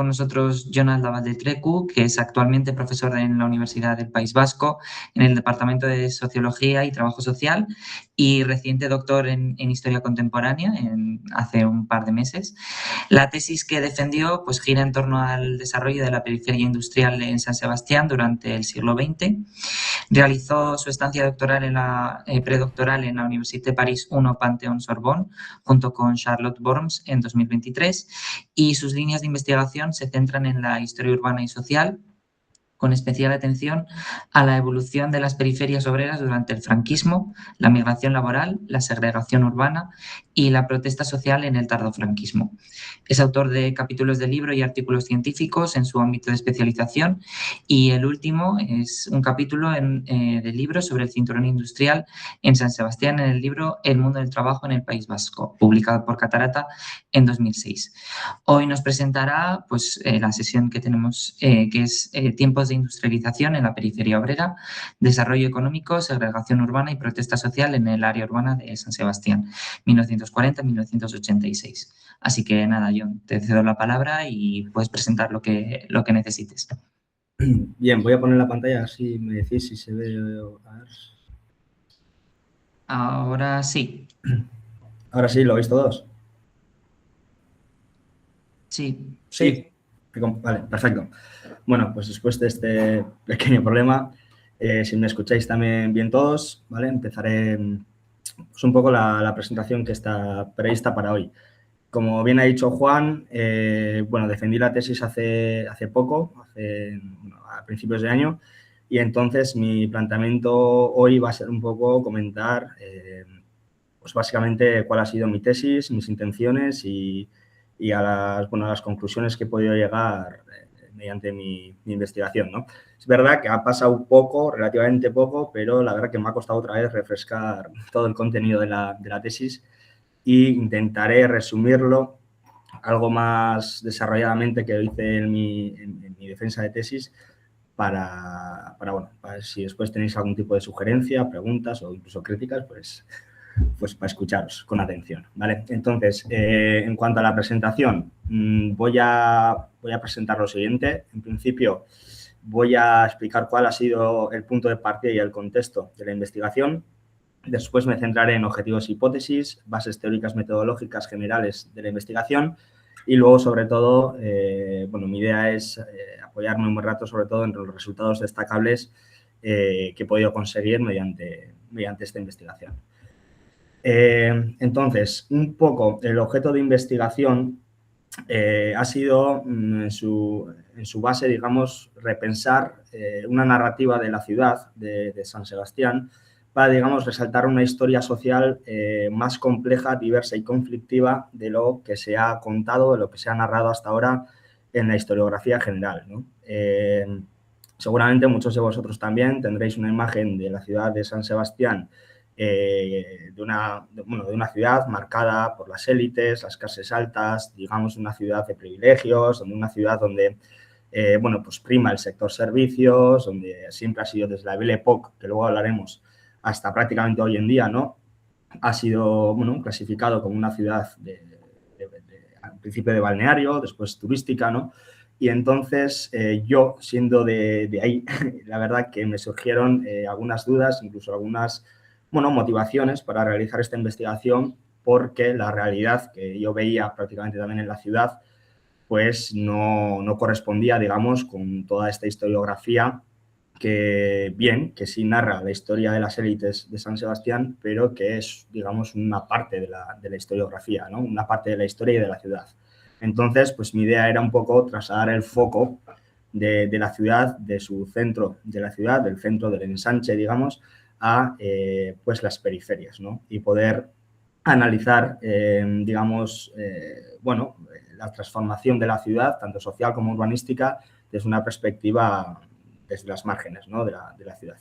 con nosotros Jonas Lavalde-Trecu, que es actualmente profesor en la Universidad del País Vasco en el Departamento de Sociología y Trabajo Social y reciente doctor en Historia Contemporánea hace un par de meses. La tesis que defendió pues, gira en torno al desarrollo de la periferia industrial en San Sebastián durante el siglo XX. Realizó su estancia predoctoral en la Université París I Panthéon-Sorbonne junto con Charlotte Worms en 2023 y sus líneas de investigación se centran en la historia urbana y social, con especial atención a la evolución de las periferias obreras durante el franquismo, la migración laboral, la segregación urbana y la protesta social en el tardofranquismo. Es autor de capítulos de libro y artículos científicos en su ámbito de especialización y el último es un capítulo del libro sobre el cinturón industrial en San Sebastián en el libro El mundo del trabajo en el País Vasco, publicado por Catarata en 2006. Hoy nos presentará pues, la sesión que tenemos, que es tiempos de industrialización en la periferia obrera, desarrollo económico, segregación urbana y protesta social en el área urbana de San Sebastián, 1940-1986. Así que nada, John, te cedo la palabra y puedes presentar lo que necesites. Bien, voy a poner la pantalla así me decís si se ve. Ahora sí. Ahora sí, ¿lo veis todos? Sí. Sí. Vale, perfecto. Bueno, pues después de este pequeño problema, si me escucháis también bien todos, ¿vale? Empezaré pues, un poco la presentación que está prevista para hoy. Como bien ha dicho Juan, bueno, defendí la tesis hace poco, a principios de año, y entonces mi planteamiento hoy va a ser un poco comentar, pues básicamente cuál ha sido mi tesis, mis intenciones y a las conclusiones que he podido llegar mediante mi investigación, ¿no? Es verdad que ha pasado poco, relativamente poco, pero la verdad que me ha costado otra vez refrescar todo el contenido de la tesis e intentaré resumirlo algo más desarrolladamente que hice en mi defensa de tesis para si después tenéis algún tipo de sugerencia, preguntas o incluso críticas, pues para escucharos con atención, ¿vale? Entonces, en cuanto a la presentación, voy a presentar lo siguiente. En principio, voy a explicar cuál ha sido el punto de partida y el contexto de la investigación. Después me centraré en objetivos e hipótesis, bases teóricas metodológicas generales de la investigación y luego, sobre todo, bueno, mi idea es apoyarme un buen rato, sobre todo, en los resultados destacables que he podido conseguir mediante esta investigación. Entonces, un poco el objeto de investigación ha sido en su base, digamos, repensar una narrativa de la ciudad de San Sebastián para, digamos, resaltar una historia social más compleja, diversa y conflictiva de lo que se ha contado, de lo que se ha narrado hasta ahora en la historiografía general, ¿no? Seguramente muchos de vosotros también tendréis una imagen de la ciudad de San Sebastián de una ciudad marcada por las élites, las clases altas, digamos, una ciudad de privilegios, una ciudad donde, bueno, pues prima el sector servicios, donde siempre ha sido desde la Belle Époque, que luego hablaremos, hasta prácticamente hoy en día, ¿no? Ha sido, bueno, clasificado como una ciudad al principio de balneario, después turística, ¿no? Y entonces yo, siendo de ahí, la verdad que me surgieron algunas dudas, incluso algunas motivaciones para realizar esta investigación, porque la realidad que yo veía prácticamente también en la ciudad, pues no correspondía, digamos, con toda esta historiografía que sí narra la historia de las élites de San Sebastián, pero que es, digamos, una parte de la historiografía, ¿no? Una parte de la historia y de la ciudad. Entonces, pues mi idea era un poco trasladar el foco de la ciudad, de su centro de la ciudad, del centro del ensanche, digamos, a pues las periferias, ¿no? Y poder analizar, digamos, bueno, la transformación de la ciudad, tanto social como urbanística, desde una perspectiva desde las márgenes, ¿no? de la ciudad.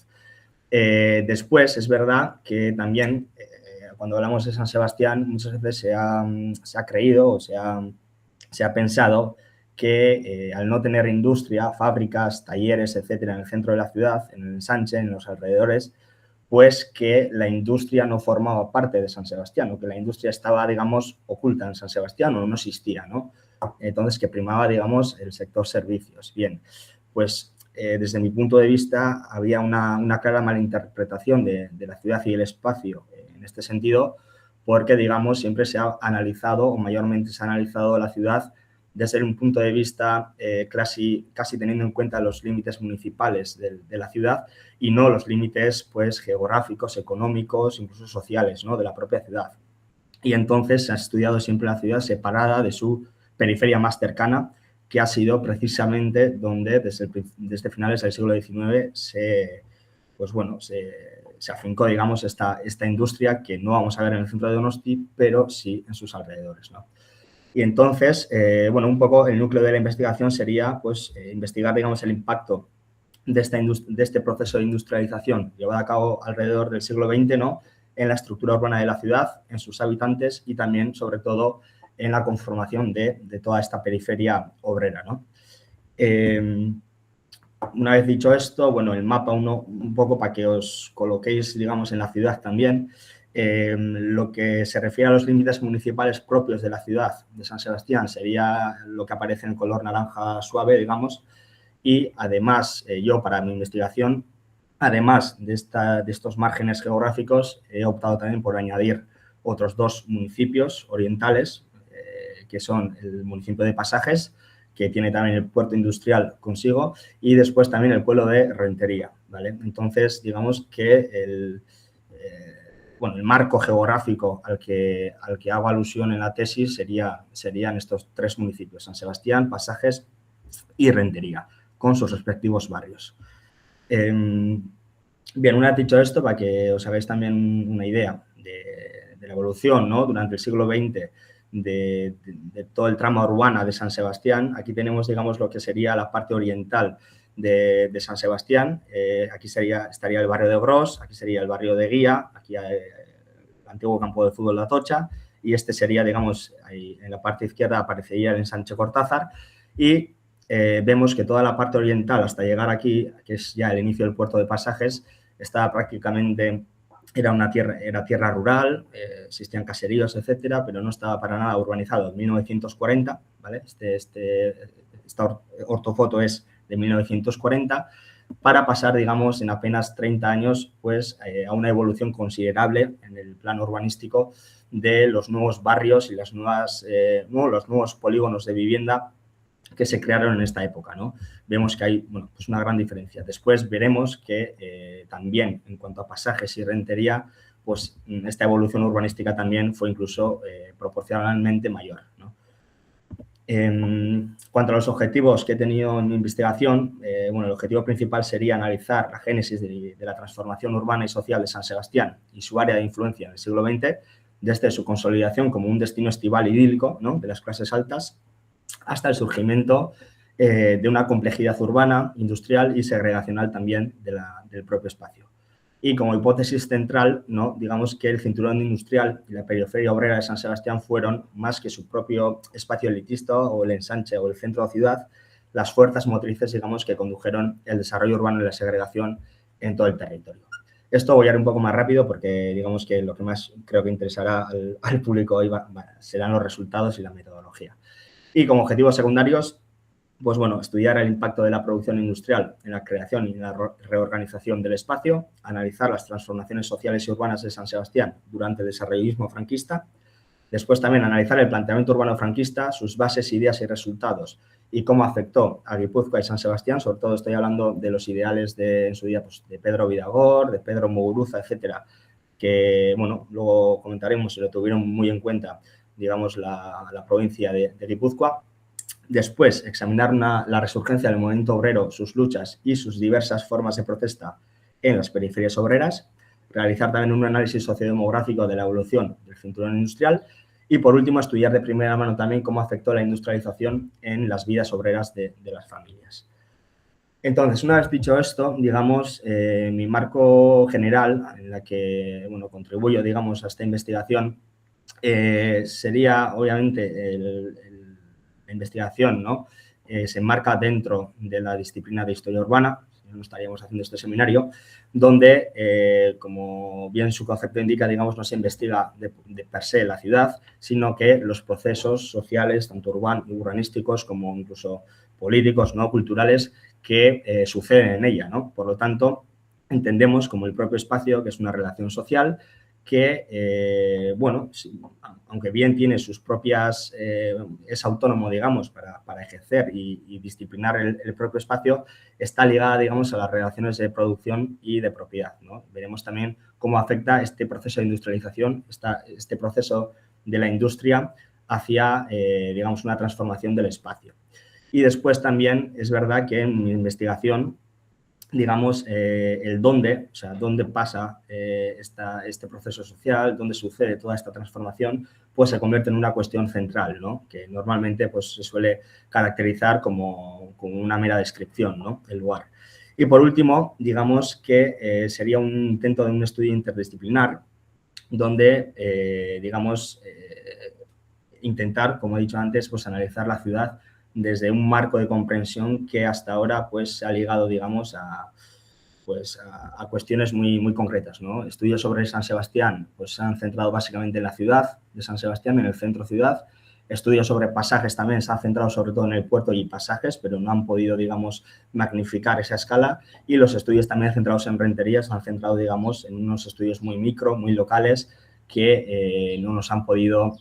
Después, es verdad que también cuando hablamos de San Sebastián muchas veces se ha creído o se ha pensado que al no tener industria, fábricas, talleres, etcétera, en el centro de la ciudad, en el ensanche, en los alrededores, pues que la industria no formaba parte de San Sebastián o que la industria estaba, digamos, oculta en San Sebastián o no existía, ¿no? entonces que primaba, digamos, el sector servicios. Bien, pues desde mi punto de vista había una clara malinterpretación de la ciudad y el espacio en este sentido, porque, digamos, siempre se ha analizado, o mayormente se ha analizado la ciudad desde un punto de vista casi teniendo en cuenta los límites municipales de la ciudad y no los límites, pues, geográficos, económicos, incluso sociales, ¿no?, de la propia ciudad. Y entonces se ha estudiado siempre la ciudad separada de su periferia más cercana, que ha sido precisamente donde desde finales del siglo XIX se afincó, digamos, esta industria que no vamos a ver en el centro de Donosti, pero sí en sus alrededores, ¿no? Y entonces, un poco el núcleo de la investigación sería, pues, investigar, digamos, el impacto de este proceso de industrialización llevado a cabo alrededor del siglo XX, ¿no?, en la estructura urbana de la ciudad, en sus habitantes y también, sobre todo, en la conformación de toda esta periferia obrera, ¿no? Una vez dicho esto, bueno, el mapa un poco para que os coloquéis, digamos, en la ciudad también. Lo que se refiere a los límites municipales propios de la ciudad de San Sebastián sería lo que aparece en color naranja suave, digamos, y además yo para mi investigación, además de estos márgenes geográficos, he optado también por añadir otros 2 municipios orientales, que son el municipio de Pasajes, que tiene también el puerto industrial consigo, y después también el pueblo de Rentería, ¿vale? Entonces, digamos que el marco geográfico al que hago alusión en la tesis serían estos 3 municipios, San Sebastián, Pasajes y Rentería, con sus respectivos barrios. Bien, una vez dicho esto, para que os hagáis también una idea de la evolución, ¿no?, durante el siglo XX de todo el tramo urbana de San Sebastián, aquí tenemos, digamos, lo que sería la parte oriental de San Sebastián. Aquí estaría el barrio de Gros, aquí sería el barrio de Guía, aquí el antiguo campo de fútbol de Atocha, y este sería, digamos, ahí en la parte izquierda aparecería el ensanche Cortázar, y vemos que toda la parte oriental hasta llegar aquí, que es ya el inicio del puerto de Pasajes, estaba prácticamente, era tierra rural, existían caseríos, etcétera, pero no estaba para nada urbanizado. En 1940, ¿vale? Esta ortofoto es de 1940, para pasar, digamos, en apenas 30 años, pues, a una evolución considerable en el plano urbanístico de los nuevos barrios y los nuevos polígonos de vivienda que se crearon en esta época, ¿no? Vemos que hay, bueno, pues una gran diferencia. Después veremos que también en cuanto a Pasajes y Rentería, pues esta evolución urbanística también fue incluso proporcionalmente mayor, ¿no? En cuanto a los objetivos que he tenido en mi investigación, el objetivo principal sería analizar la génesis de la transformación urbana y social de San Sebastián y su área de influencia en el siglo XX, desde su consolidación como un destino estival idílico, ¿no?, de las clases altas, hasta el surgimiento de una complejidad urbana, industrial y segregacional también del propio espacio. Y como hipótesis central, ¿no?, digamos que el cinturón industrial y la periferia obrera de San Sebastián fueron, más que su propio espacio elitista o el ensanche o el centro de ciudad, las fuerzas motrices, digamos, que condujeron el desarrollo urbano y la segregación en todo el territorio. Esto voy a ir un poco más rápido porque, digamos, que lo que más creo que interesará al público hoy serán los resultados y la metodología. Y como objetivos secundarios, pues bueno, estudiar el impacto de la producción industrial en la creación y en la reorganización del espacio, analizar las transformaciones sociales y urbanas de San Sebastián durante el desarrollismo franquista, después también analizar el planteamiento urbano franquista, sus bases, ideas y resultados y cómo afectó a Guipúzcoa y San Sebastián. Sobre todo estoy hablando de los ideales en su día, pues, de Pedro Vidagor, de Pedro Muguruza, etcétera, que, bueno, luego comentaremos si lo tuvieron muy en cuenta, digamos, la provincia de Guipúzcoa. Después, examinar la resurgencia del movimiento obrero, sus luchas y sus diversas formas de protesta en las periferias obreras. Realizar también un análisis sociodemográfico de la evolución del cinturón industrial. Y, por último, estudiar de primera mano también cómo afectó la industrialización en las vidas obreras de las familias. Entonces, una vez dicho esto, digamos, mi marco general en la que, bueno, contribuyo, digamos, a esta investigación sería, obviamente, la investigación, ¿no? Se enmarca dentro de la disciplina de historia urbana, no estaríamos haciendo este seminario, donde, como bien su concepto indica, digamos, no se investiga de per se la ciudad, sino que los procesos sociales, tanto urbanísticos como incluso políticos, ¿no?, culturales, que suceden en ella, ¿no? Por lo tanto, entendemos como el propio espacio que es una relación social que, bueno, aunque bien tiene sus propias, es autónomo, digamos, para ejercer y disciplinar el propio espacio, está ligada, digamos, a las relaciones de producción y de propiedad, ¿no? Veremos también cómo afecta este proceso de industrialización, este proceso de la industria hacia, digamos, una transformación del espacio. Y después también es verdad que en mi investigación, digamos, el dónde, o sea, dónde pasa este proceso social, dónde sucede toda esta transformación, pues se convierte en una cuestión central, ¿no? Que normalmente pues, se suele caracterizar como una mera descripción, ¿no?, el lugar. Y por último, digamos que sería un intento de un estudio interdisciplinar donde, digamos, intentar, como he dicho antes, pues analizar la ciudad desde un marco de comprensión que hasta ahora pues, se ha ligado, digamos, a cuestiones muy concretas, ¿no? Estudios sobre San Sebastián pues, se han centrado básicamente en la ciudad de San Sebastián, en el centro ciudad. Estudios sobre pasajes también se han centrado sobre todo en el puerto y pasajes, pero no han podido, digamos, magnificar esa escala. Y los estudios también centrados en renterías se han centrado, digamos, en unos estudios muy micro, muy locales, que no nos han podido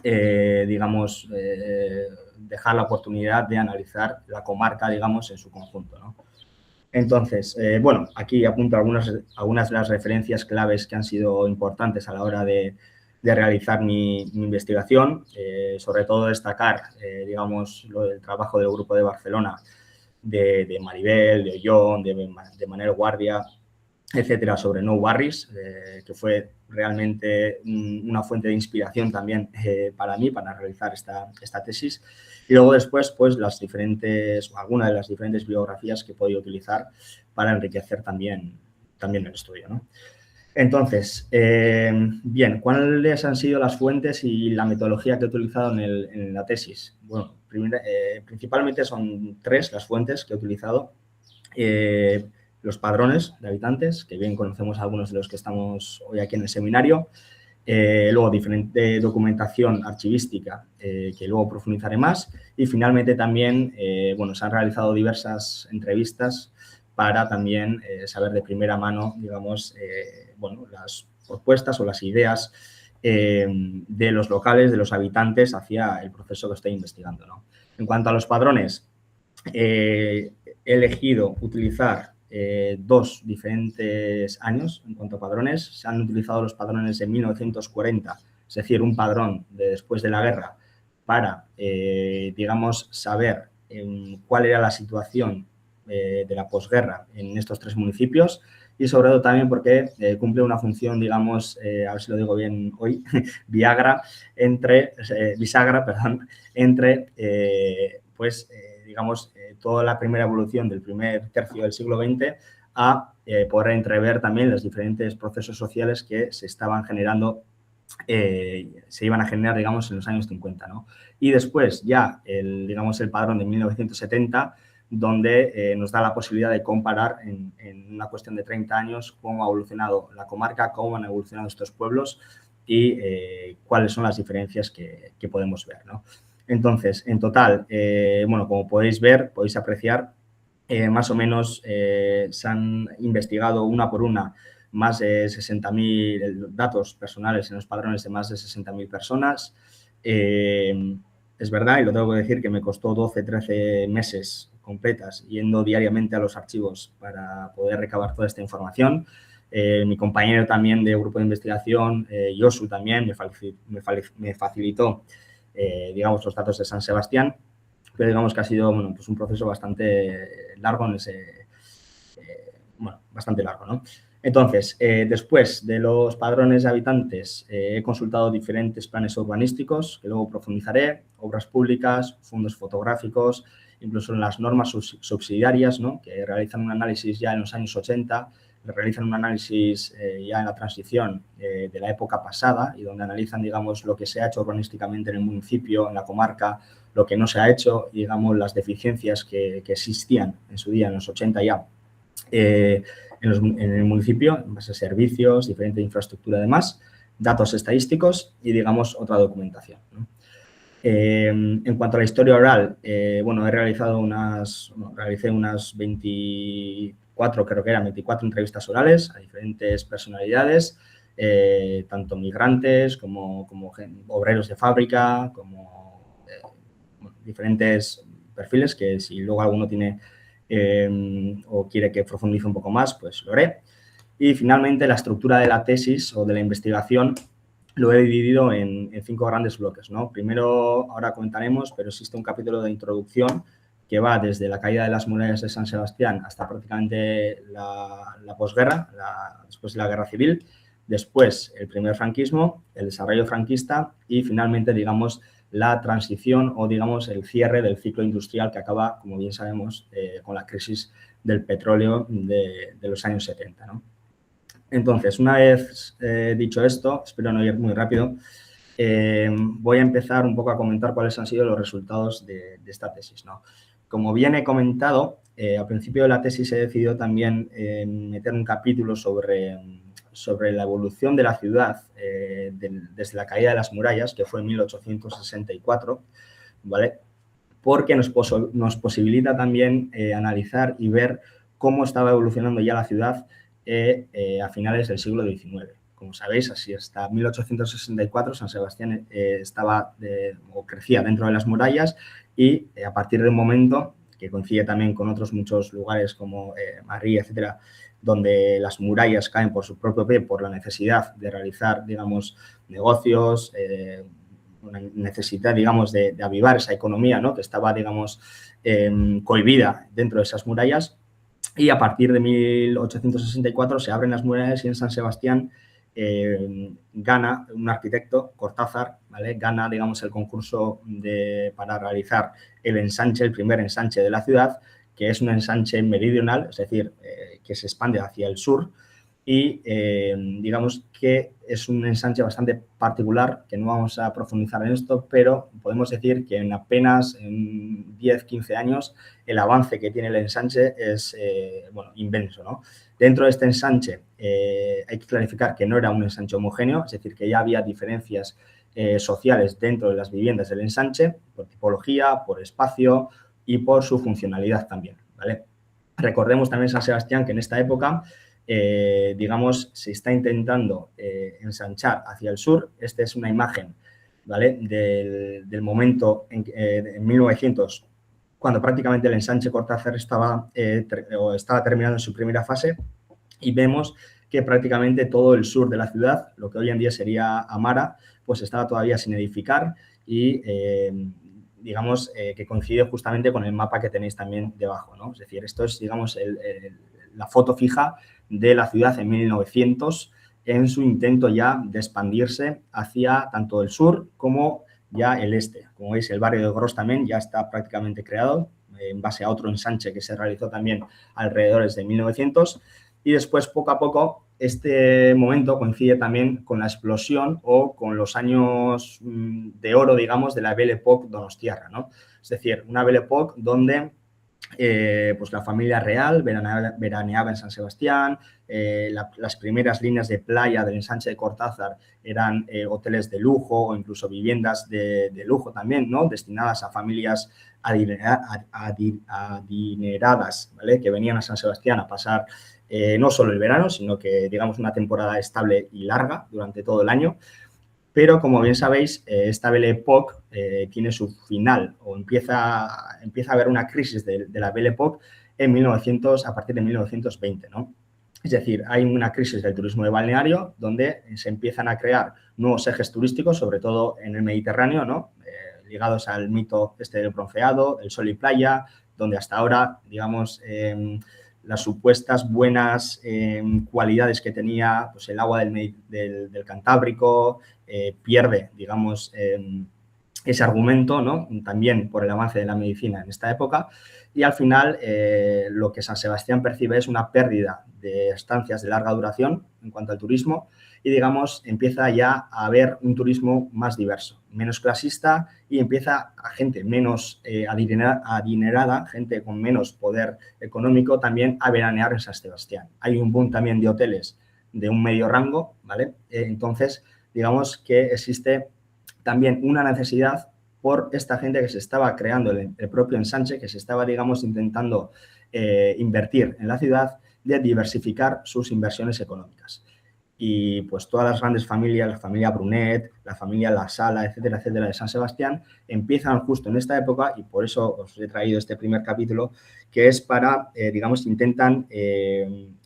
digamos, dejar la oportunidad de analizar la comarca, digamos, en su conjunto, ¿no? Entonces, bueno, aquí apunto algunas de las referencias claves que han sido importantes a la hora de realizar mi investigación, sobre todo destacar, digamos, el trabajo del Grupo de Barcelona, de Maribel, de Ollón, de Manel Guardia, etcétera, sobre No Worries, que fue realmente una fuente de inspiración también para mí, para realizar esta tesis. Y luego después, pues, algunas de las diferentes biografías que he podido utilizar para enriquecer también el estudio, ¿no? Entonces, bien, ¿cuáles han sido las fuentes y la metodología que he utilizado en la tesis? Bueno, principalmente son 3 las fuentes que he utilizado. Los padrones de habitantes, que bien conocemos algunos de los que estamos hoy aquí en el seminario. Luego, diferente documentación archivística, que luego profundizaré más. Y finalmente también, bueno, se han realizado diversas entrevistas para también saber de primera mano, digamos, bueno, las propuestas o las ideas de los locales, de los habitantes hacia el proceso que estoy investigando, ¿no? En cuanto a los padrones, he elegido utilizar 2 diferentes años en cuanto a padrones. Se han utilizado los padrones de 1940, es decir, un padrón de después de la guerra, para, digamos, saber cuál era la situación de la posguerra en estos 3 municipios y sobre todo también porque cumple una función, digamos, a ver si lo digo bien hoy, bisagra, perdón, entre, pues, digamos, toda la primera evolución del primer tercio del siglo XX a poder entrever también los diferentes procesos sociales que se estaban generando, se iban a generar, digamos, en los años 50, ¿no? Y después ya, digamos, el padrón de 1970, donde nos da la posibilidad de comparar en una cuestión de 30 años cómo ha evolucionado la comarca, cómo han evolucionado estos pueblos y cuáles son las diferencias que podemos ver, ¿no? Entonces, en total, bueno, como podéis ver, podéis apreciar, más o menos se han investigado una por una más de 60.000 datos personales en los padrones de más de 60.000 personas. Es verdad, y lo tengo que decir, que me costó 12, 13 meses completas yendo diariamente a los archivos para poder recabar toda esta información. Mi compañero también de grupo de investigación, Josu, también me facilitó digamos, los datos de San Sebastián, pero digamos que ha sido, bueno, pues un proceso bastante largo bueno, bastante largo, ¿no? Entonces, después de los padrones de habitantes, he consultado diferentes planes urbanísticos, que luego profundizaré, obras públicas, fondos fotográficos, incluso en las normas subsidiarias, ¿no?, que realizan un análisis ya en los años 80, realizan un análisis ya en la transición de la época pasada y donde analizan, digamos, lo que se ha hecho urbanísticamente en el municipio, en la comarca, lo que no se ha hecho, digamos, las deficiencias que existían en su día, en los 80 ya, en el municipio, en base a servicios, diferente infraestructura además, datos estadísticos y, digamos, otra documentación, ¿no? En cuanto a la historia oral, bueno, realicé unas 24, creo que eran 24 entrevistas orales a diferentes personalidades, tanto migrantes como obreros de fábrica, como diferentes perfiles que si luego alguno tiene o quiere que profundice un poco más, pues lo haré. Y finalmente la estructura de la tesis o de la investigación lo he dividido en 5 grandes bloques, ¿no? Primero, ahora comentaremos, pero existe un capítulo de introducción que va desde la caída de las murallas de San Sebastián hasta prácticamente la posguerra, después de la guerra civil, después el primer franquismo, el desarrollo franquista y finalmente, digamos, la transición o, digamos, el cierre del ciclo industrial que acaba, como bien sabemos, con la crisis del petróleo de los años 70, ¿no? Entonces, una vez dicho esto, espero no ir muy rápido, voy a empezar un poco a comentar cuáles han sido los resultados de esta tesis, ¿no? Como bien he comentado, al principio de la tesis he decidido también meter un capítulo sobre la evolución de la ciudad desde la caída de las murallas, que fue en 1864, ¿vale? Porque nos posibilita también analizar y ver cómo estaba evolucionando ya la ciudad a finales del siglo XIX. Como sabéis, así hasta 1864 San Sebastián crecía dentro de las murallas y a partir de un momento que coincide también con otros muchos lugares como Madrid, etcétera, donde las murallas caen por su propio pie por la necesidad de realizar, digamos, negocios, una necesidad, digamos, de avivar esa economía, ¿no? Que estaba, digamos, cohibida dentro de esas murallas. Y a partir de 1864 se abren las murallas y en San Sebastián gana un arquitecto, Cortázar, ¿vale? Gana, digamos, el concurso para realizar el primer ensanche de la ciudad, que es un ensanche meridional, es decir, que se expande hacia el sur y digamos que es un ensanche bastante particular, que no vamos a profundizar en esto, pero podemos decir que en apenas 10-15 años el avance que tiene el ensanche es bueno, inmenso, ¿no? Dentro de este ensanche hay que clarificar que no era un ensanche homogéneo, es decir, que ya había diferencias sociales dentro de las viviendas del ensanche, por tipología, por espacio y por su funcionalidad también, ¿vale? Recordemos también San Sebastián que en esta época digamos, se está intentando ensanchar hacia el sur. Esta es una imagen, ¿vale? del momento en 1900, cuando prácticamente el ensanche Cortázar estaba terminando en su primera fase y vemos que prácticamente todo el sur de la ciudad, lo que hoy en día sería Amara, pues estaba todavía sin edificar y digamos que coincide justamente con el mapa que tenéis también debajo, ¿no? Es decir, esto es, digamos, la foto fija de la ciudad en 1900 en su intento ya de expandirse hacia tanto el sur como ya el este. Como veis, el barrio de Gros también ya está prácticamente creado en base a otro ensanche que se realizó también alrededor de 1900 y después, poco a poco, este momento coincide también con la explosión o con los años de oro, digamos, de la Belle Époque donostiarra, ¿no? Es decir, una Belle Époque donde pues la familia real veraneaba en San Sebastián, las primeras líneas de playa del ensanche de Cortázar eran hoteles de lujo o incluso viviendas de lujo también, ¿no? Destinadas a familias adineradas, ¿vale? Que venían a San Sebastián a pasar no solo el verano, sino que, digamos, una temporada estable y larga durante todo el año. Pero, como bien sabéis, esta Belle Époque tiene su final o empieza a haber una crisis de la Belle Époque a partir de 1920, ¿no? Es decir, hay una crisis del turismo de balneario donde se empiezan a crear nuevos ejes turísticos, sobre todo en el Mediterráneo, ¿no? Ligados al mito del bronceado, el sol y playa, donde hasta ahora, digamos, las supuestas buenas cualidades que tenía pues, el agua del Cantábrico pierde, digamos, ese argumento, ¿no? También por el avance de la medicina en esta época, y al final lo que San Sebastián percibe es una pérdida de estancias de larga duración en cuanto al turismo y, digamos, empieza ya a haber un turismo más diverso, menos clasista, y empieza a gente menos adinerada, gente con menos poder económico, también a veranear en San Sebastián. Hay un boom también de hoteles de un medio rango, ¿vale? Entonces, digamos que existe también una necesidad por esta gente que se estaba creando el propio ensanche, que se estaba, digamos, intentando invertir en la ciudad, de diversificar sus inversiones económicas. Y pues todas las grandes familias, la familia Brunet, la familia La Sala, etcétera, etcétera, de San Sebastián, empiezan justo en esta época, y por eso os he traído este primer capítulo, que es para, digamos, intentan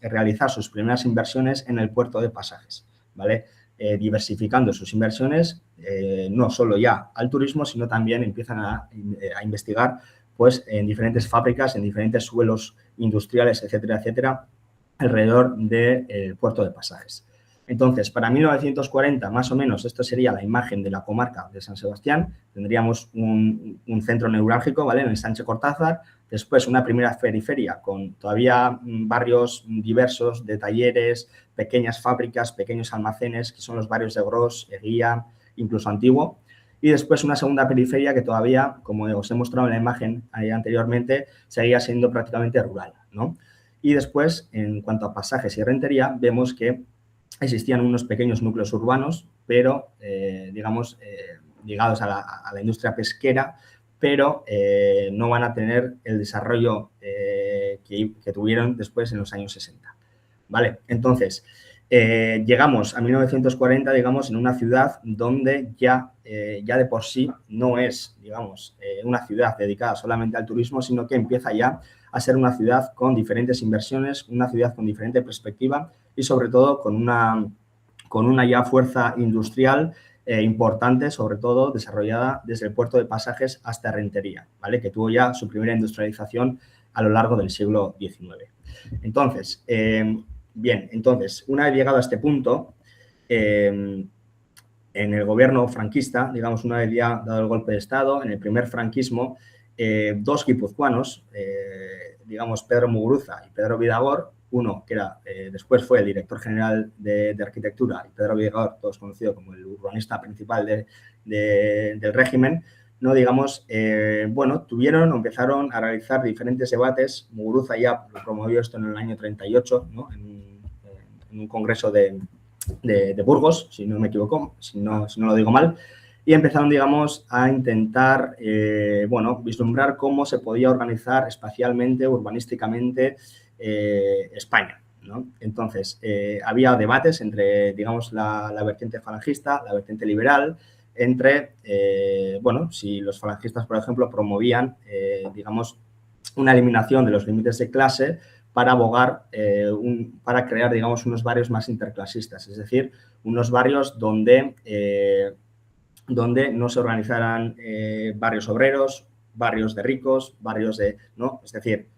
realizar sus primeras inversiones en el puerto de Pasajes, ¿vale? Diversificando sus inversiones, no solo ya al turismo, sino también empiezan a investigar pues, en diferentes fábricas, en diferentes suelos industriales, etcétera, etcétera, alrededor del puerto de Pasajes. Entonces, para 1940, más o menos, esto sería la imagen de la comarca de San Sebastián. Tendríamos un centro neurálgico, ¿vale?, en el Sánchez Cortázar. Después, una primera periferia con todavía barrios diversos de talleres, pequeñas fábricas, pequeños almacenes, que son los barrios de Gros, Eguía, incluso Antiguo. Y después una segunda periferia que todavía, como os he mostrado en la imagen anteriormente, seguía siendo prácticamente rural, ¿no? Y después, en cuanto a Pasajes y Rentería, vemos que existían unos pequeños núcleos urbanos, pero, digamos, ligados a la industria pesquera, pero no van a tener el desarrollo que tuvieron después en los años 60. ¿Vale? Entonces, llegamos a 1940, digamos, en una ciudad donde ya de por sí no es, digamos, una ciudad dedicada solamente al turismo, sino que empieza ya a ser una ciudad con diferentes inversiones, una ciudad con diferente perspectiva y, sobre todo, con una ya fuerza industrial importante, sobre todo desarrollada desde el puerto de Pasajes hasta Rentería, ¿vale?, que tuvo ya su primera industrialización a lo largo del siglo XIX. Entonces, bien, entonces, una vez llegado a este punto, en el gobierno franquista, digamos, una vez ya dado el golpe de Estado, en el primer franquismo, dos guipuzcoanos, digamos, Pedro Muguruza y Pedro Vidagor, uno que era, después fue el director general de arquitectura, y Pedro Vidagor, todos conocido como el urbanista principal del régimen, ¿no? Digamos, bueno, empezaron a realizar diferentes debates. Muguruza ya lo promovió esto en el año 38, ¿no?, en un congreso de Burgos, si no me equivoco, si no lo digo mal, y empezaron, digamos, a intentar, bueno, vislumbrar cómo se podía organizar espacialmente, urbanísticamente, España, ¿no? Entonces, había debates entre, digamos, la vertiente falangista, la vertiente liberal, entre, bueno, si los falangistas, por ejemplo, promovían, digamos, una eliminación de los límites de clase para abogar, para crear, digamos, unos barrios más interclasistas, es decir, unos barrios donde no se organizaran barrios obreros, barrios de ricos, barrios de, ¿no? Es decir,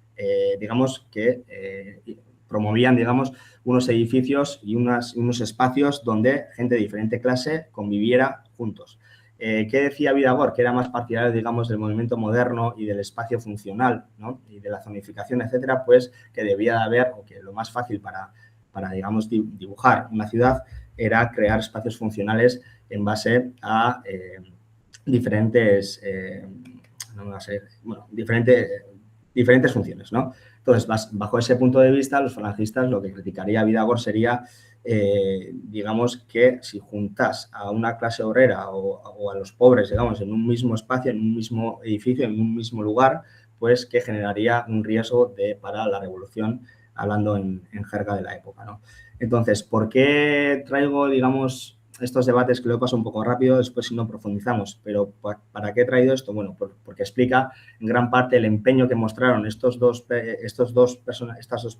digamos que promovían, digamos, unos edificios y unos espacios donde gente de diferente clase conviviera juntos. ¿Qué decía Vidagor? Que era más partidario, digamos, del movimiento moderno y del espacio funcional, ¿no?, y de la zonificación, etcétera, pues que debía de haber, o que lo más fácil para digamos, dibujar una ciudad era crear espacios funcionales en base a diferentes, no va a ser, bueno, diferentes funciones, ¿no? Entonces, bajo ese punto de vista, los falangistas lo que criticaría a Vidagor sería, digamos, que si juntas a una clase obrera o a los pobres, digamos, en un mismo espacio, en un mismo edificio, en un mismo lugar, pues que generaría un riesgo para la revolución, hablando en jerga de la época, ¿no? Entonces, ¿por qué traigo, digamos, estos debates que lo paso un poco rápido, después si no profundizamos? Pero ¿para qué he traído esto? Bueno, porque explica en gran parte el empeño que mostraron estas dos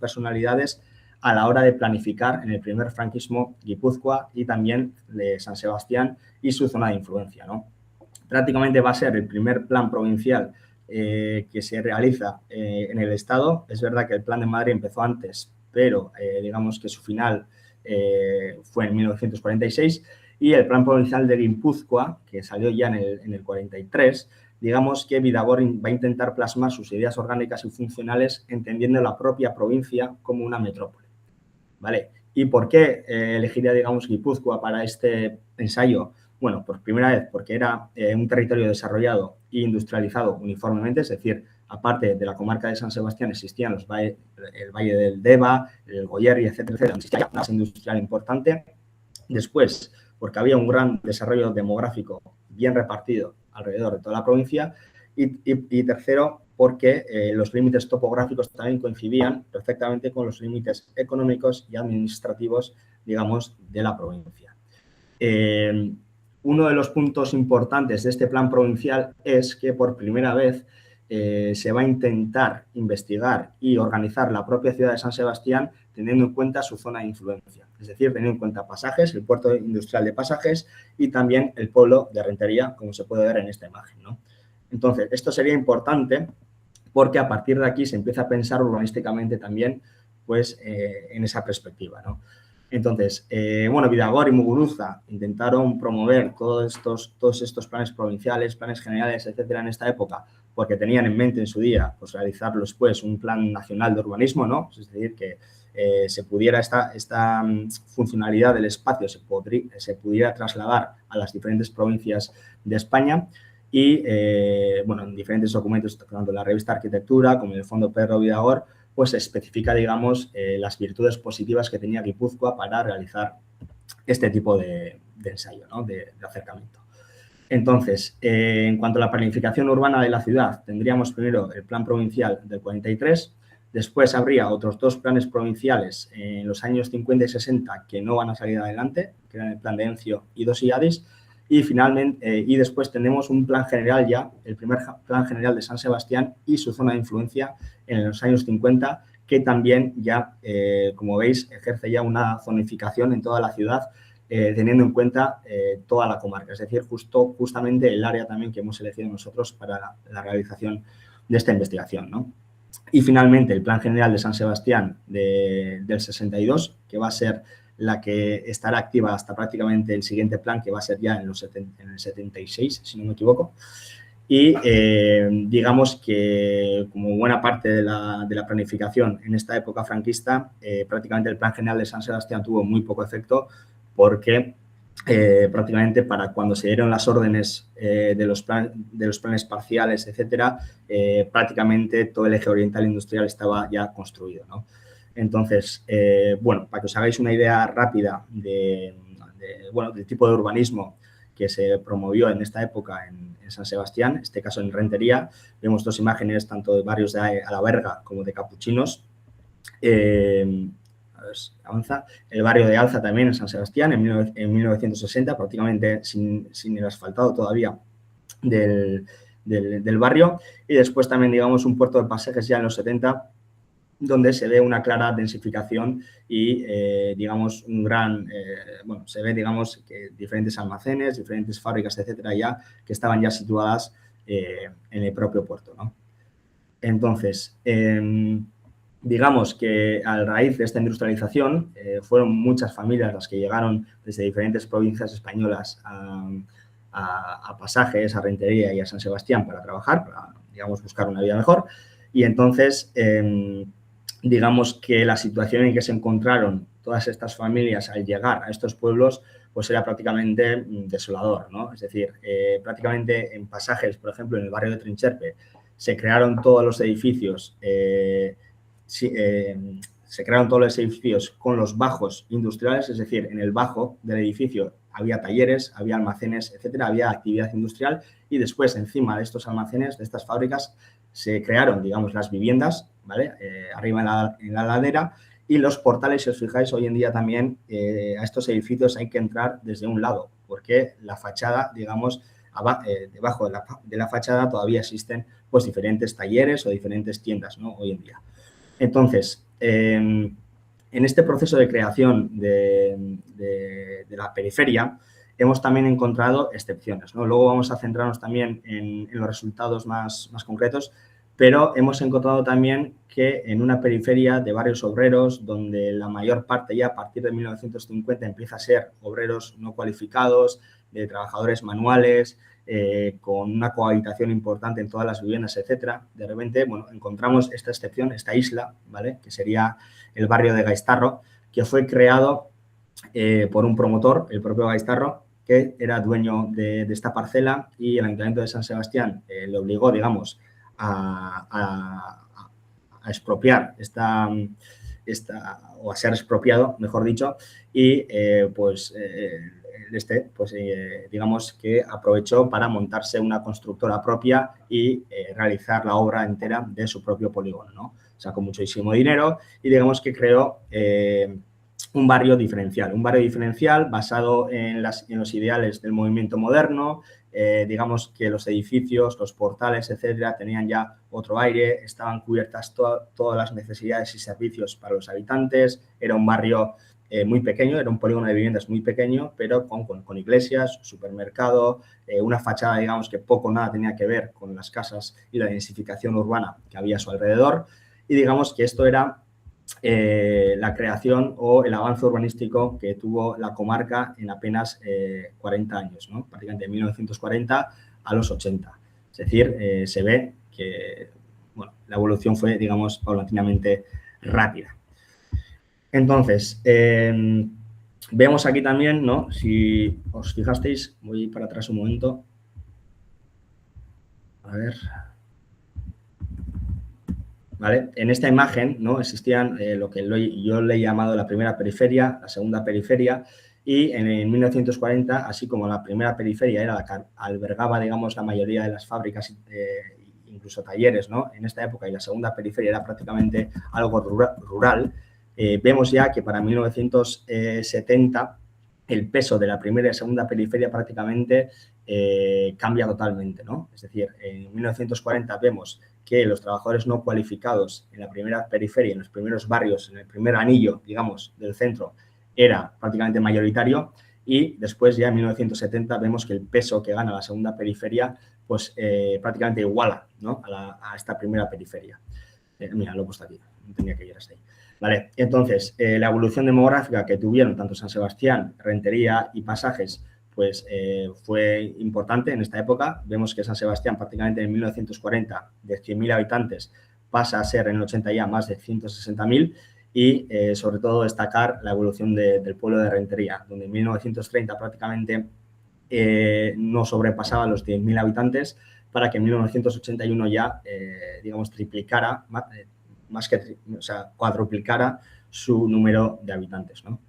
personalidades a la hora de planificar en el primer franquismo Guipúzcoa y también de San Sebastián y su zona de influencia, ¿no? Prácticamente va a ser el primer plan provincial que se realiza en el Estado. Es verdad que el plan de Madrid empezó antes, pero digamos que su final fue en 1946, Y el plan provincial de Guipúzcoa, que salió ya en el 43, digamos que Bidagor va a intentar plasmar sus ideas orgánicas y funcionales entendiendo la propia provincia como una metrópoli, ¿vale? ¿Y por qué elegiría, digamos, Guipúzcoa para este ensayo? Bueno, por primera vez porque era un territorio desarrollado e industrializado uniformemente, es decir, aparte de la comarca de San Sebastián existían el Valle del Deva, el Goierri, etcétera, etcétera, existía una base industrial importante. Después, porque había un gran desarrollo demográfico bien repartido alrededor de toda la provincia. Y tercero, porque los límites topográficos también coincidían perfectamente con los límites económicos y administrativos, digamos, de la provincia. Uno de los puntos importantes de este plan provincial es que por primera vez se va a intentar investigar y organizar la propia ciudad de San Sebastián teniendo en cuenta su zona de influencia. Es decir, teniendo en cuenta Pasajes, el puerto industrial de Pasajes y también el pueblo de Rentería, como se puede ver en esta imagen, ¿no? Entonces, esto sería importante porque a partir de aquí se empieza a pensar urbanísticamente también pues, en esa perspectiva, ¿no? Entonces, bueno, Bidagor y Muguruza intentaron promover todos estos planes provinciales, planes generales, etcétera, en esta época, porque tenían en mente en su día pues, realizar después un plan nacional de urbanismo, ¿no? Es decir, que se pudiera esta funcionalidad del espacio se pudiera trasladar a las diferentes provincias de España. Y, bueno, en diferentes documentos, tanto en la revista Arquitectura como en el Fondo Pedro Bidagor, pues se especifica, digamos, las virtudes positivas que tenía Guipúzcoa para realizar este tipo de ensayo, ¿no? de acercamiento. Entonces, en cuanto a la planificación urbana de la ciudad, tendríamos primero el plan provincial del 43, después habría otros dos planes provinciales en los años 50 y 60 que no van a salir adelante, que eran el plan de Encio y dos IADIS, y finalmente, y después tenemos un plan general ya, el primer plan general de San Sebastián y su zona de influencia en los años 50, que también ya, como veis, ejerce ya una zonificación en toda la ciudad, teniendo en cuenta toda la comarca, es decir, justamente el área también que hemos elegido nosotros para la realización de esta investigación, ¿no? Y finalmente el Plan General de San Sebastián del 62, que va a ser la que estará activa hasta prácticamente el siguiente plan, que va a ser ya en el 76, si no me equivoco. Y digamos que como buena parte de la planificación en esta época franquista, prácticamente el Plan General de San Sebastián tuvo muy poco efecto porque prácticamente para cuando se dieron las órdenes de los planes parciales, etcétera, prácticamente todo el eje oriental industrial estaba ya construido, ¿no? Entonces, bueno, para que os hagáis una idea rápida bueno, del tipo de urbanismo que se promovió en esta época en San Sebastián, en este caso en Rentería, vemos dos imágenes tanto de barrios de Alaberga como de Capuchinos. A ver, avanza. El barrio de Alza también en San Sebastián en 1960, prácticamente sin el asfaltado todavía del barrio. Y después también, digamos, un puerto de Pasajes ya en los 70, donde se ve una clara densificación y, digamos, bueno, se ve, digamos, que diferentes almacenes, diferentes fábricas, etcétera, ya que estaban ya situadas en el propio puerto, ¿no? Entonces, digamos que a raíz de esta industrialización fueron muchas familias las que llegaron desde diferentes provincias españolas a Pasajes, a Rentería y a San Sebastián para trabajar, para, digamos, buscar una vida mejor. Y entonces, digamos que la situación en que se encontraron todas estas familias al llegar a estos pueblos, pues era prácticamente desolador, ¿no? Es decir, prácticamente en Pasajes, por ejemplo, en el barrio de Trincherpe, se crearon todos los edificios se crearon todos los edificios con los bajos industriales, es decir, en el bajo del edificio había talleres, había almacenes, etcétera, había actividad industrial y después encima de estos almacenes, de estas fábricas, se crearon, digamos, las viviendas, ¿vale? Arriba en la ladera y los portales, si os fijáis, hoy en día también a estos edificios hay que entrar desde un lado, porque la fachada, digamos, debajo de la fachada todavía existen pues diferentes talleres o diferentes tiendas, ¿no? Hoy en día. Entonces, en este proceso de creación de la periferia hemos también encontrado excepciones, ¿no? Luego vamos a centrarnos también en los resultados más concretos, pero hemos encontrado también que en una periferia de barrios obreros, donde la mayor parte ya a partir de 1950 empieza a ser obreros no cualificados, de trabajadores manuales, con una cohabitación importante en todas las viviendas, etcétera, de repente, bueno, encontramos esta excepción, esta isla, ¿vale?, que sería el barrio de Gaistarro, que fue creado por un promotor, el propio Gaistarro, que era dueño de esta parcela, y el Ayuntamiento de San Sebastián le obligó, digamos, a expropiar o a ser expropiado, mejor dicho, y digamos que aprovechó para montarse una constructora propia y realizar la obra entera de su propio polígono, ¿no? Sacó muchísimo dinero y digamos que creó un barrio diferencial basado en los ideales del movimiento moderno. Digamos que los edificios, los portales, etcétera, tenían ya otro aire, estaban cubiertas todas las necesidades y servicios para los habitantes. Era un barrio muy pequeño, era un polígono de viviendas muy pequeño, pero con iglesias, supermercado, una fachada, digamos, que poco o nada tenía que ver con las casas y la densificación urbana que había a su alrededor. Y digamos que esto era la creación o el avance urbanístico que tuvo la comarca en apenas 40 años, ¿no? Prácticamente de 1940 a los 80. Es decir, se ve que bueno, la evolución fue, digamos, paulatinamente rápida. Entonces, vemos aquí también, ¿no? Si os fijasteis, voy para atrás un momento. A ver. ¿Vale? En esta imagen, ¿no?, existían lo que yo le he llamado la primera periferia, la segunda periferia, y en 1940, así como la primera periferia era la que albergaba, digamos, la mayoría de las fábricas, incluso talleres, ¿no?, en esta época, y la segunda periferia era prácticamente algo rural, vemos ya que para 1970 el peso de la primera y segunda periferia prácticamente cambia totalmente, ¿no? Es decir, en 1940 vemos que los trabajadores no cualificados en la primera periferia, en los primeros barrios, en el primer anillo, digamos, del centro, era prácticamente mayoritario, y después ya en 1970 vemos que el peso que gana la segunda periferia pues prácticamente iguala, ¿no?, a esta primera periferia. Mira, lo he puesto aquí, no tenía que ir hasta ahí. Vale, entonces, la evolución demográfica que tuvieron tanto San Sebastián, Rentería y Pasajes, pues fue importante en esta época. Vemos que San Sebastián prácticamente en 1940 de 100.000 habitantes pasa a ser en el 80 ya más de 160.000 y sobre todo destacar la evolución del pueblo de Rentería, donde en 1930 prácticamente no sobrepasaba los 10.000 habitantes para que en 1981 ya, digamos, triplicara, cuadruplicara su número de habitantes, ¿no?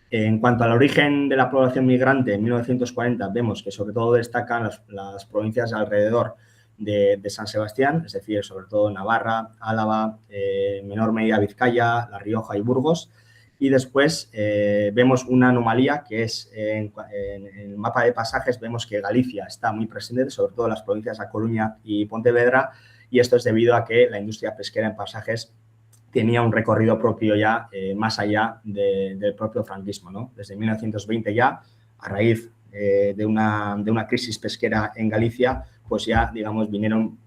En cuanto al origen de la población migrante, en 1940 vemos que sobre todo destacan las provincias alrededor de San Sebastián, es decir, sobre todo Navarra, Álava, en menor medida Vizcaya, La Rioja y Burgos. Y después vemos una anomalía que es en el mapa de Pasajes, vemos que Galicia está muy presente, sobre todo en las provincias de A Coruña y Pontevedra, y esto es debido a que la industria pesquera en Pasajes tenía un recorrido propio ya más allá del propio franquismo, ¿no? Desde 1920 ya, a raíz de una crisis pesquera en Galicia, pues ya, digamos, vinieron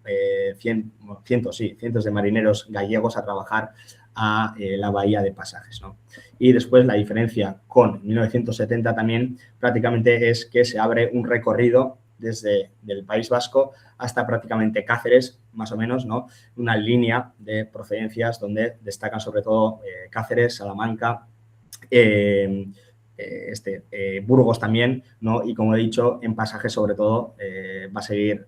cientos de marineros gallegos a trabajar a la bahía de Pasajes, ¿no? Y después la diferencia con 1970 también prácticamente es que se abre un recorrido desde el País Vasco hasta prácticamente Cáceres, más o menos, ¿no? Una línea de procedencias donde destacan sobre todo Cáceres, Salamanca, Burgos también, ¿no? Y como he dicho, en Pasajes sobre todo va a seguir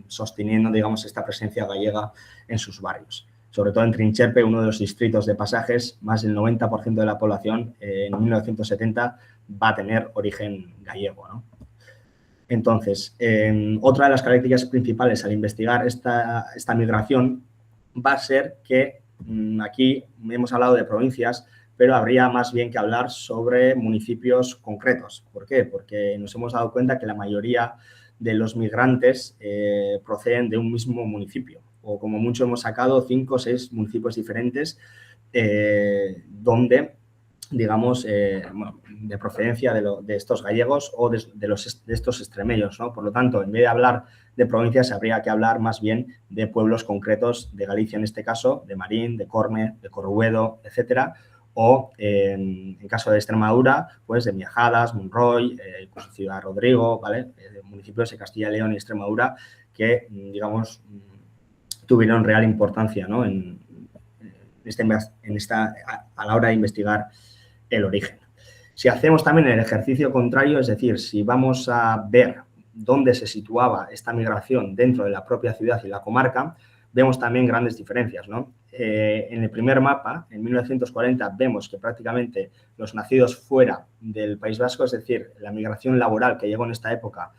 sosteniendo, digamos, esta presencia gallega en sus barrios. Sobre todo en Trincherpe, uno de los distritos de Pasajes, más del 90% de la población en 1970 va a tener origen gallego, ¿no? Entonces, otra de las características principales al investigar esta migración va a ser que aquí hemos hablado de provincias, pero habría más bien que hablar sobre municipios concretos. ¿Por qué? Porque nos hemos dado cuenta que la mayoría de los migrantes proceden de un mismo municipio, o como mucho hemos sacado 5 o 6 municipios diferentes donde digamos, bueno, de procedencia de estos gallegos o de estos extremeños, ¿no? Por lo tanto, en vez de hablar de provincias, habría que hablar más bien de pueblos concretos de Galicia, en este caso, de Marín, de Corme, de Corruedo, etcétera, o en caso de Extremadura, pues de Miajadas, Monroy, incluso Ciudad Rodrigo, ¿vale? Municipios de Castilla y León y Extremadura que, digamos, tuvieron real importancia, ¿no? A la hora de investigar el origen. Si hacemos también el ejercicio contrario, es decir, si vamos a ver dónde se situaba esta migración dentro de la propia ciudad y la comarca, vemos también grandes diferencias, ¿no? En el primer mapa, en 1940, vemos que prácticamente los nacidos fuera del País Vasco, es decir, la migración laboral que llegó en esta época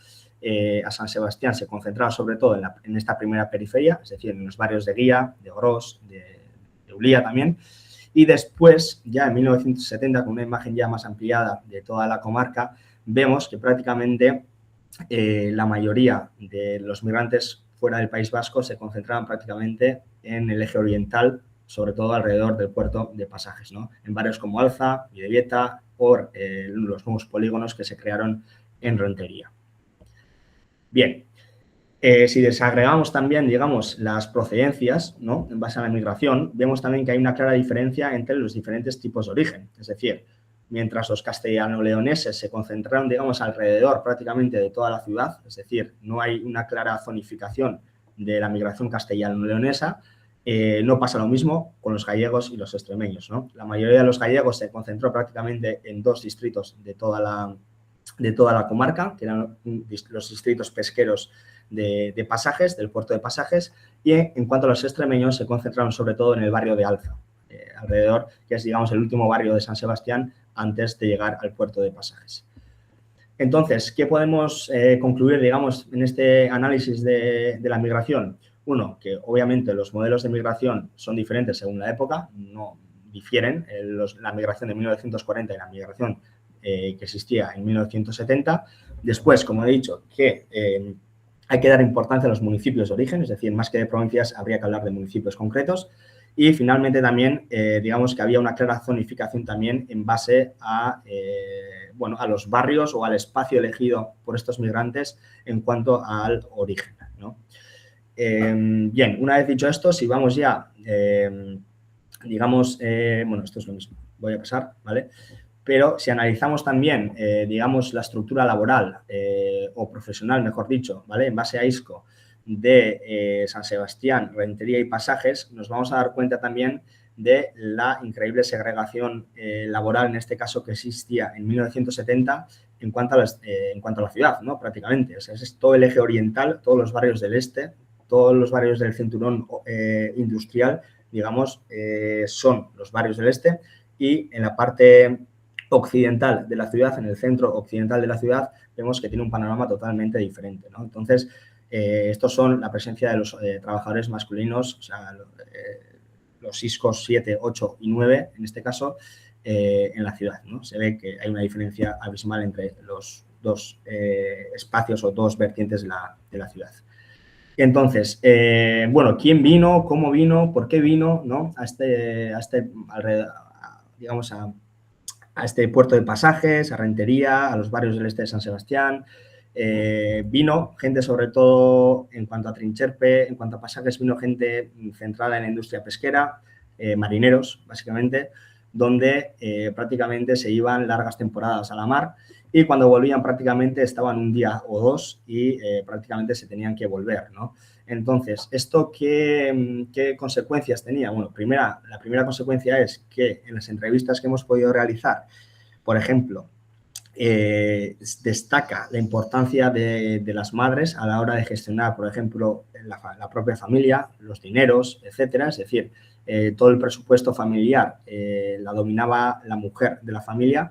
a San Sebastián, se concentraba sobre todo en esta primera periferia, es decir, en los barrios de Guía, de Orós, de Ullía también. Y después, ya en 1970, con una imagen ya más ampliada de toda la comarca, vemos que prácticamente la mayoría de los migrantes fuera del País Vasco se concentraban prácticamente en el eje oriental, sobre todo alrededor del puerto de Pasajes, ¿no? En barrios como Alza, Videvieta o los nuevos polígonos que se crearon en Rentería. Bien, si desagregamos también, digamos, las procedencias, ¿no? En base a la migración, vemos también que hay una clara diferencia entre los diferentes tipos de origen. Es decir, mientras los castellano-leoneses se concentraron, digamos, alrededor prácticamente de toda la ciudad, es decir, no hay una clara zonificación de la migración castellano-leonesa, no pasa lo mismo con los gallegos y los extremeños, ¿no? La mayoría de los gallegos se concentró prácticamente en 2 distritos de toda la comarca, que eran los distritos pesqueros de Pasajes, del puerto de Pasajes, y en cuanto a los extremeños se concentraron sobre todo en el barrio de Alza, alrededor, que es, digamos, el último barrio de San Sebastián antes de llegar al puerto de Pasajes. Entonces, ¿qué podemos concluir, digamos, en este análisis de la migración? Uno, que obviamente los modelos de migración son diferentes según la época, no difieren, la migración de 1940 y la migración que existía en 1970. Después, como he dicho, que hay que dar importancia a los municipios de origen, es decir, más que de provincias habría que hablar de municipios concretos. Y finalmente también, digamos que había una clara zonificación también en base a, bueno, a los barrios o al espacio elegido por estos migrantes en cuanto al origen, ¿no? Bien, una vez dicho esto, si vamos ya, digamos, bueno, esto es lo mismo, voy a pasar, ¿vale? Pero si analizamos también, digamos, la estructura laboral o profesional, mejor dicho, ¿vale? En base a ISCO de San Sebastián, Rentería y Pasajes, nos vamos a dar cuenta también de la increíble segregación laboral, en este caso, que existía en 1970 en cuanto a la ciudad, ¿no? Prácticamente. O sea, es todo el eje oriental, todos los barrios del este, todos los barrios del cinturón industrial, digamos, son los barrios del este, y en la parte occidental de la ciudad, en el centro occidental de la ciudad, vemos que tiene un panorama totalmente diferente, ¿no? Entonces, estos son la presencia de los trabajadores masculinos, o sea, los ISCOs 7, 8 y 9, en este caso, en la ciudad, ¿no? Se ve que hay una diferencia abismal entre los dos espacios o dos vertientes de la ciudad. Entonces, bueno, ¿quién vino? ¿Cómo vino? ¿Por qué vino? ¿No? Digamos, a este puerto de Pasajes, a Rentería, a los barrios del este de San Sebastián. Vino gente, sobre todo en cuanto a Trincherpe, en cuanto a Pasajes, vino gente centrada en la industria pesquera, marineros, básicamente, donde prácticamente se iban largas temporadas a la mar y cuando volvían prácticamente estaban un día o dos y prácticamente se tenían que volver, ¿no? Entonces, ¿esto qué consecuencias tenía? Bueno, la primera consecuencia es que en las entrevistas que hemos podido realizar, por ejemplo, destaca la importancia de las madres a la hora de gestionar, por ejemplo, la propia familia, los dineros, etcétera. Es decir, todo el presupuesto familiar la dominaba la mujer de la familia.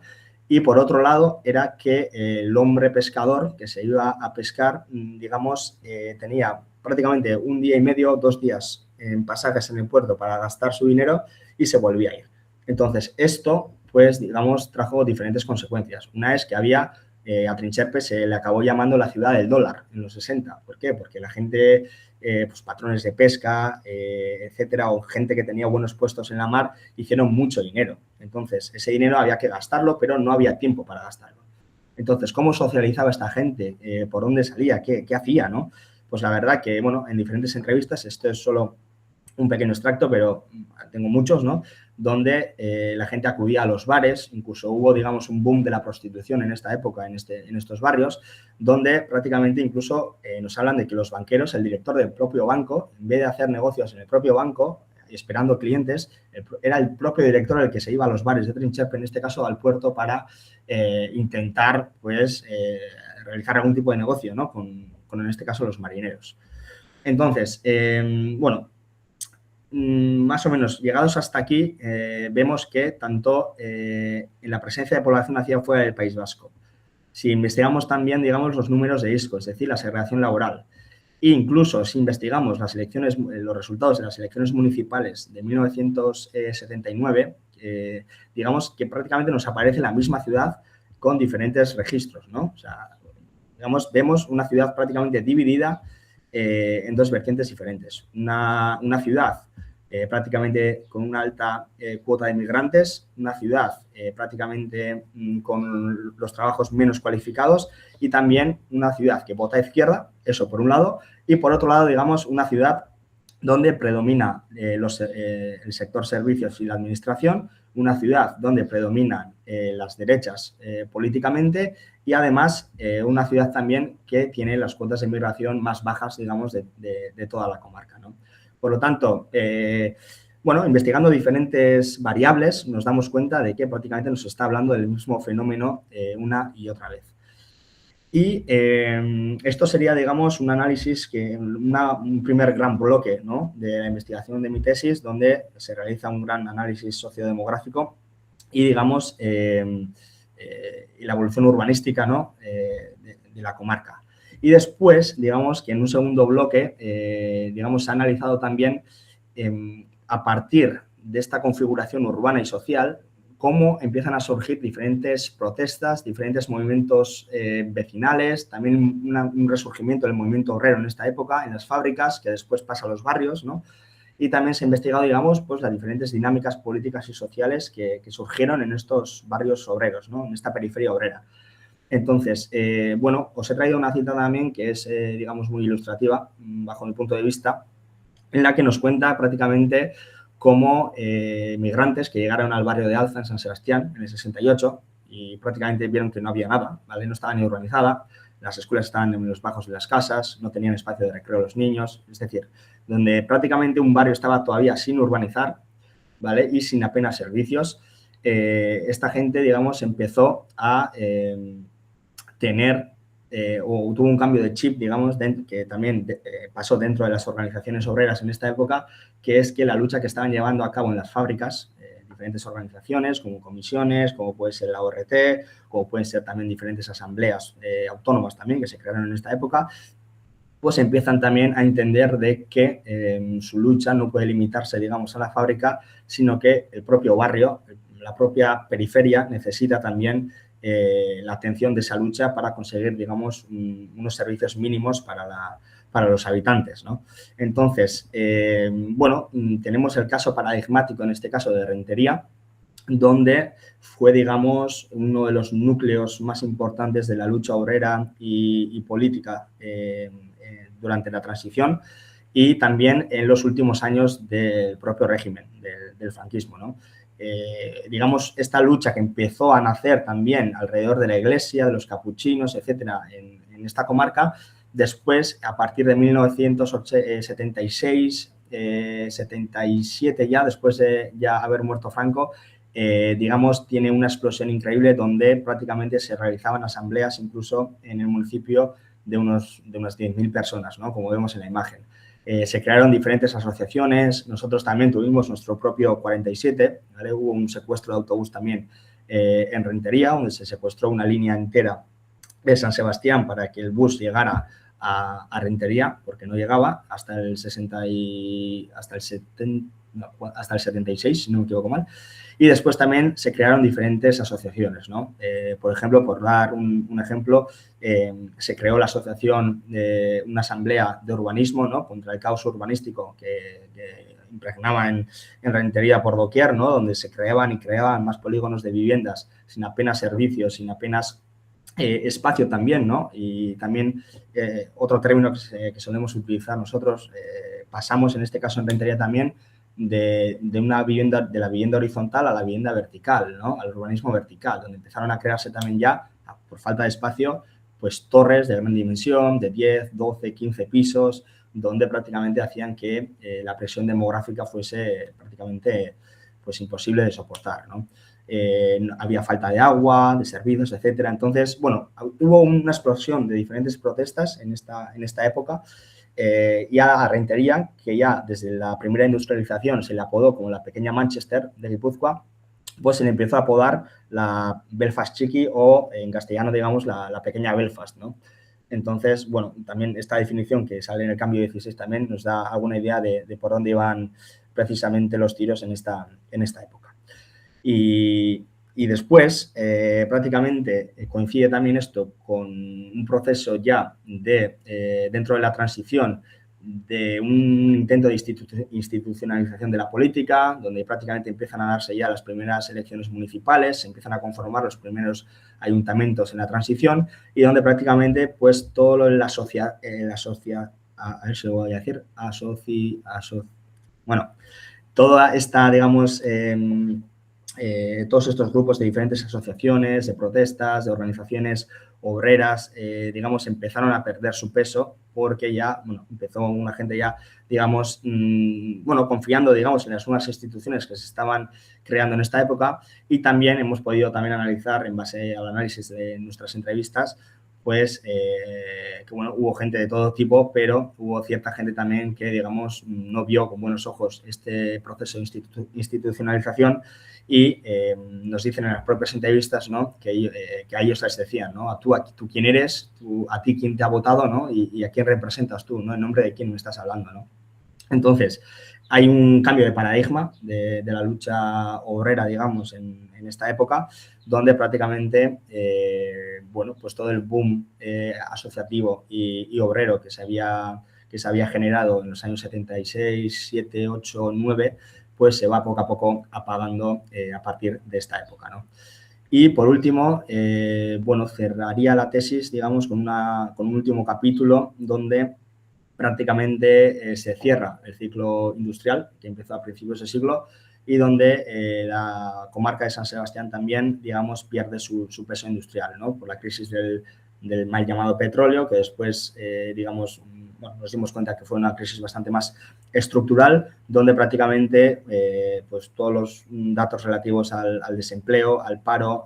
Y, por otro lado, era que el hombre pescador que se iba a pescar, digamos, tenía prácticamente un día y medio, 2 días en Pasajes en el puerto para gastar su dinero y se volvía a ir. Entonces, esto, pues, digamos, trajo diferentes consecuencias. Una es que había a Trincherpe se le acabó llamando la ciudad del dólar en los 60. ¿Por qué? Porque la gente, pues patrones de pesca, etcétera, o gente que tenía buenos puestos en la mar, hicieron mucho dinero. Entonces, ese dinero había que gastarlo, pero no había tiempo para gastarlo. Entonces, ¿cómo socializaba esta gente? ¿Por dónde salía? ¿Qué hacía, no? Pues la verdad que, bueno, en diferentes entrevistas, esto es solo un pequeño extracto, pero tengo muchos, ¿no? Donde la gente acudía a los bares, incluso hubo, digamos, un boom de la prostitución en esta época, en estos barrios, donde prácticamente incluso nos hablan de que los banqueros, el director del propio banco, en vez de hacer negocios en el propio banco, esperando clientes, era el propio director el que se iba a los bares de Trincherpe, en este caso al puerto, para intentar, pues, realizar algún tipo de negocio, ¿no? Con en este caso, los marineros. Entonces, bueno, más o menos llegados hasta aquí, vemos que tanto en la presencia de población hacia fuera del País Vasco, si investigamos también, digamos, los números de ISCO, es decir, la segregación laboral, e incluso si investigamos las elecciones, los resultados de las elecciones municipales de 1979, digamos que prácticamente nos aparece la misma ciudad con diferentes registros, ¿no? O sea, digamos, vemos una ciudad prácticamente dividida en dos vertientes diferentes. Una ciudad prácticamente con una alta cuota de migrantes, una ciudad prácticamente con los trabajos menos cualificados y también una ciudad que vota a izquierda, eso por un lado, y por otro lado, digamos, una ciudad donde predomina el sector servicios y la administración, una ciudad donde predominan las derechas políticamente y además una ciudad también que tiene las cuotas de migración más bajas, digamos, de toda la comarca, ¿no? Por lo tanto, bueno, investigando diferentes variables nos damos cuenta de que prácticamente nos está hablando del mismo fenómeno una y otra vez. Y esto sería, digamos, un análisis, un primer gran bloque, ¿no?, de la investigación de mi tesis, donde se realiza un gran análisis sociodemográfico y, digamos, la evolución urbanística, ¿no?, de la comarca. Y después, digamos, que en un segundo bloque, digamos, se ha analizado también, a partir de esta configuración urbana y social, cómo empiezan a surgir diferentes protestas, diferentes movimientos vecinales, también un resurgimiento del movimiento obrero en esta época, en las fábricas, que después pasa a los barrios, ¿no? Y también se ha investigado, digamos, pues las diferentes dinámicas políticas y sociales que surgieron en estos barrios obreros, ¿no?, en esta periferia obrera. Entonces, bueno, os he traído una cita también que es, digamos, muy ilustrativa, bajo mi punto de vista, en la que nos cuenta prácticamente cómo migrantes que llegaron al barrio de Alza, en San Sebastián, en el 68, y prácticamente vieron que no había nada, ¿vale? No estaba ni urbanizada, las escuelas estaban en los bajos de las casas, no tenían espacio de recreo los niños, es decir, donde prácticamente un barrio estaba todavía sin urbanizar, ¿vale?, y sin apenas servicios, esta gente, digamos, empezó a tener o tuvo un cambio de chip, digamos, que también pasó dentro de las organizaciones obreras en esta época, que es que la lucha que estaban llevando a cabo en las fábricas, diferentes organizaciones como comisiones, como puede ser la ORT, como pueden ser también diferentes asambleas autónomas también que se crearon en esta época, pues empiezan también a entender de que su lucha no puede limitarse, digamos, a la fábrica, sino que el propio barrio, la propia periferia necesita también la atención de esa lucha para conseguir, digamos, unos servicios mínimos para los habitantes, ¿no? Entonces, bueno, tenemos el caso paradigmático, en este caso, de Rentería, donde fue, digamos, uno de los núcleos más importantes de la lucha obrera y política durante la transición y también en los últimos años del propio régimen, del franquismo, ¿no? Digamos, esta lucha que empezó a nacer también alrededor de la iglesia, de los capuchinos, etcétera, en esta comarca, después, a partir de 1976, 77 ya, después de ya haber muerto Franco, digamos, tiene una explosión increíble donde prácticamente se realizaban asambleas incluso en el municipio de unas 10.000 personas, ¿no?, como vemos en la imagen. Se crearon diferentes asociaciones, nosotros también tuvimos nuestro propio 47, ¿vale? Hubo un secuestro de autobús también en Rentería, donde se secuestró una línea entera de San Sebastián para que el bus llegara a Rentería, porque no llegaba hasta el 70 hasta el 76, si no me equivoco mal. Y después también se crearon diferentes asociaciones, ¿no? Por ejemplo, por dar un ejemplo, se creó la asociación, una asamblea de urbanismo, ¿no? Contra el caos urbanístico que impregnaba en Rentería por doquier, ¿no? Donde se creaban más polígonos de viviendas sin apenas servicios, sin apenas espacio también, ¿no? Y también otro término que solemos utilizar nosotros, pasamos en este caso en Rentería también de la vivienda horizontal a la vivienda vertical, ¿no? Al urbanismo vertical, donde empezaron a crearse también ya, por falta de espacio, pues torres de gran dimensión, de 10, 12, 15 pisos, donde prácticamente hacían que la presión demográfica fuese prácticamente pues imposible de soportar, ¿no? Había falta de agua, de servicios, etcétera. Entonces, bueno, hubo una explosión de diferentes protestas en esta época y a Rentería, que ya desde la primera industrialización se le apodó como la pequeña Manchester de Guipúzcoa, pues se le empezó a apodar la Belfast Chiqui o en castellano, digamos, la pequeña Belfast, ¿no? Entonces, bueno, también esta definición que sale en el cambio 16 también nos da alguna idea de por dónde iban precisamente los tiros en esta época. Y después, prácticamente coincide también esto con un proceso ya dentro de la transición de un intento de institucionalización de la política, donde prácticamente empiezan a darse ya las primeras elecciones municipales, se empiezan a conformar los primeros ayuntamientos en la transición y donde prácticamente pues todo lo de la sociedad, a ver si lo voy a decir, bueno, toda esta, digamos, todos estos grupos de diferentes asociaciones, de protestas, de organizaciones obreras, digamos, empezaron a perder su peso porque ya, bueno, empezó una gente ya, digamos, bueno, confiando, digamos, en las nuevas instituciones que se estaban creando en esta época y también hemos podido también analizar, en base al análisis de nuestras entrevistas, pues que bueno, hubo gente de todo tipo, pero hubo cierta gente también que, digamos, no vio con buenos ojos este proceso de institucionalización y nos dicen en las propias entrevistas, ¿no? que a ellos les decían, ¿no? Tú quién eres, a ti quién te ha votado, ¿no? Y a quién representas tú, ¿no? En nombre de quién me estás hablando, ¿no? Entonces, hay un cambio de paradigma de la lucha obrera, digamos, en esta época, donde prácticamente, bueno, pues todo el boom asociativo y obrero que se había generado en los años 76, 7, 8, 9, pues se va poco a poco apagando a partir de esta época, ¿no? Y por último, bueno, cerraría la tesis, digamos, con un último capítulo donde prácticamente se cierra el ciclo industrial que empezó a principios de siglo y donde la comarca de San Sebastián también, digamos, pierde su peso industrial, ¿no? Por la crisis del mal llamado petróleo, que después, digamos, bueno, nos dimos cuenta que fue una crisis bastante más estructural, donde prácticamente pues todos los datos relativos al desempleo, al paro,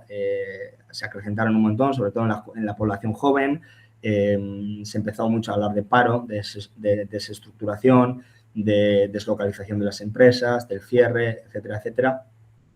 se acrecentaron un montón, sobre todo en la población joven. Se empezó mucho a hablar de paro, de desestructuración, de deslocalización de las empresas, del cierre, etcétera, etcétera.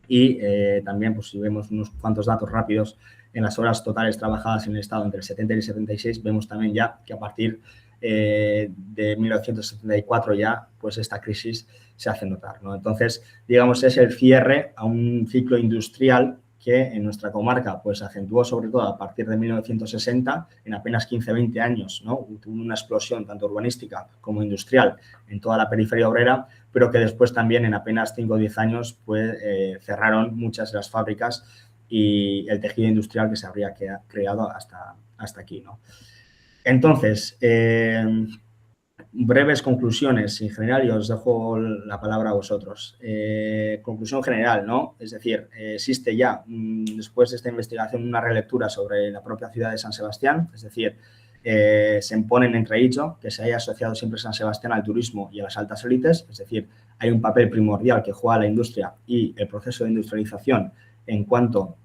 Y también, pues si vemos unos cuantos datos rápidos en las horas totales trabajadas en el Estado entre el 70 y el 76, vemos también ya que a partir de 1974 ya, pues esta crisis se hace notar, ¿no? Entonces, digamos, es el cierre a un ciclo industrial que en nuestra comarca pues acentuó sobre todo a partir de 1960, en apenas 15-20 años, ¿no? Tuvo una explosión tanto urbanística como industrial en toda la periferia obrera, pero que después también en apenas 5 o 10 años pues, cerraron muchas de las fábricas y el tejido industrial que se habría creado hasta aquí, ¿no? Entonces, breves conclusiones en general y os dejo la palabra a vosotros. Conclusión general, ¿no? Es decir, existe ya, después de esta investigación, una relectura sobre la propia ciudad de San Sebastián, es decir, se impone en entredicho que se haya asociado siempre San Sebastián al turismo y a las altas élites, es decir, hay un papel primordial que juega la industria y el proceso de industrialización en cuanto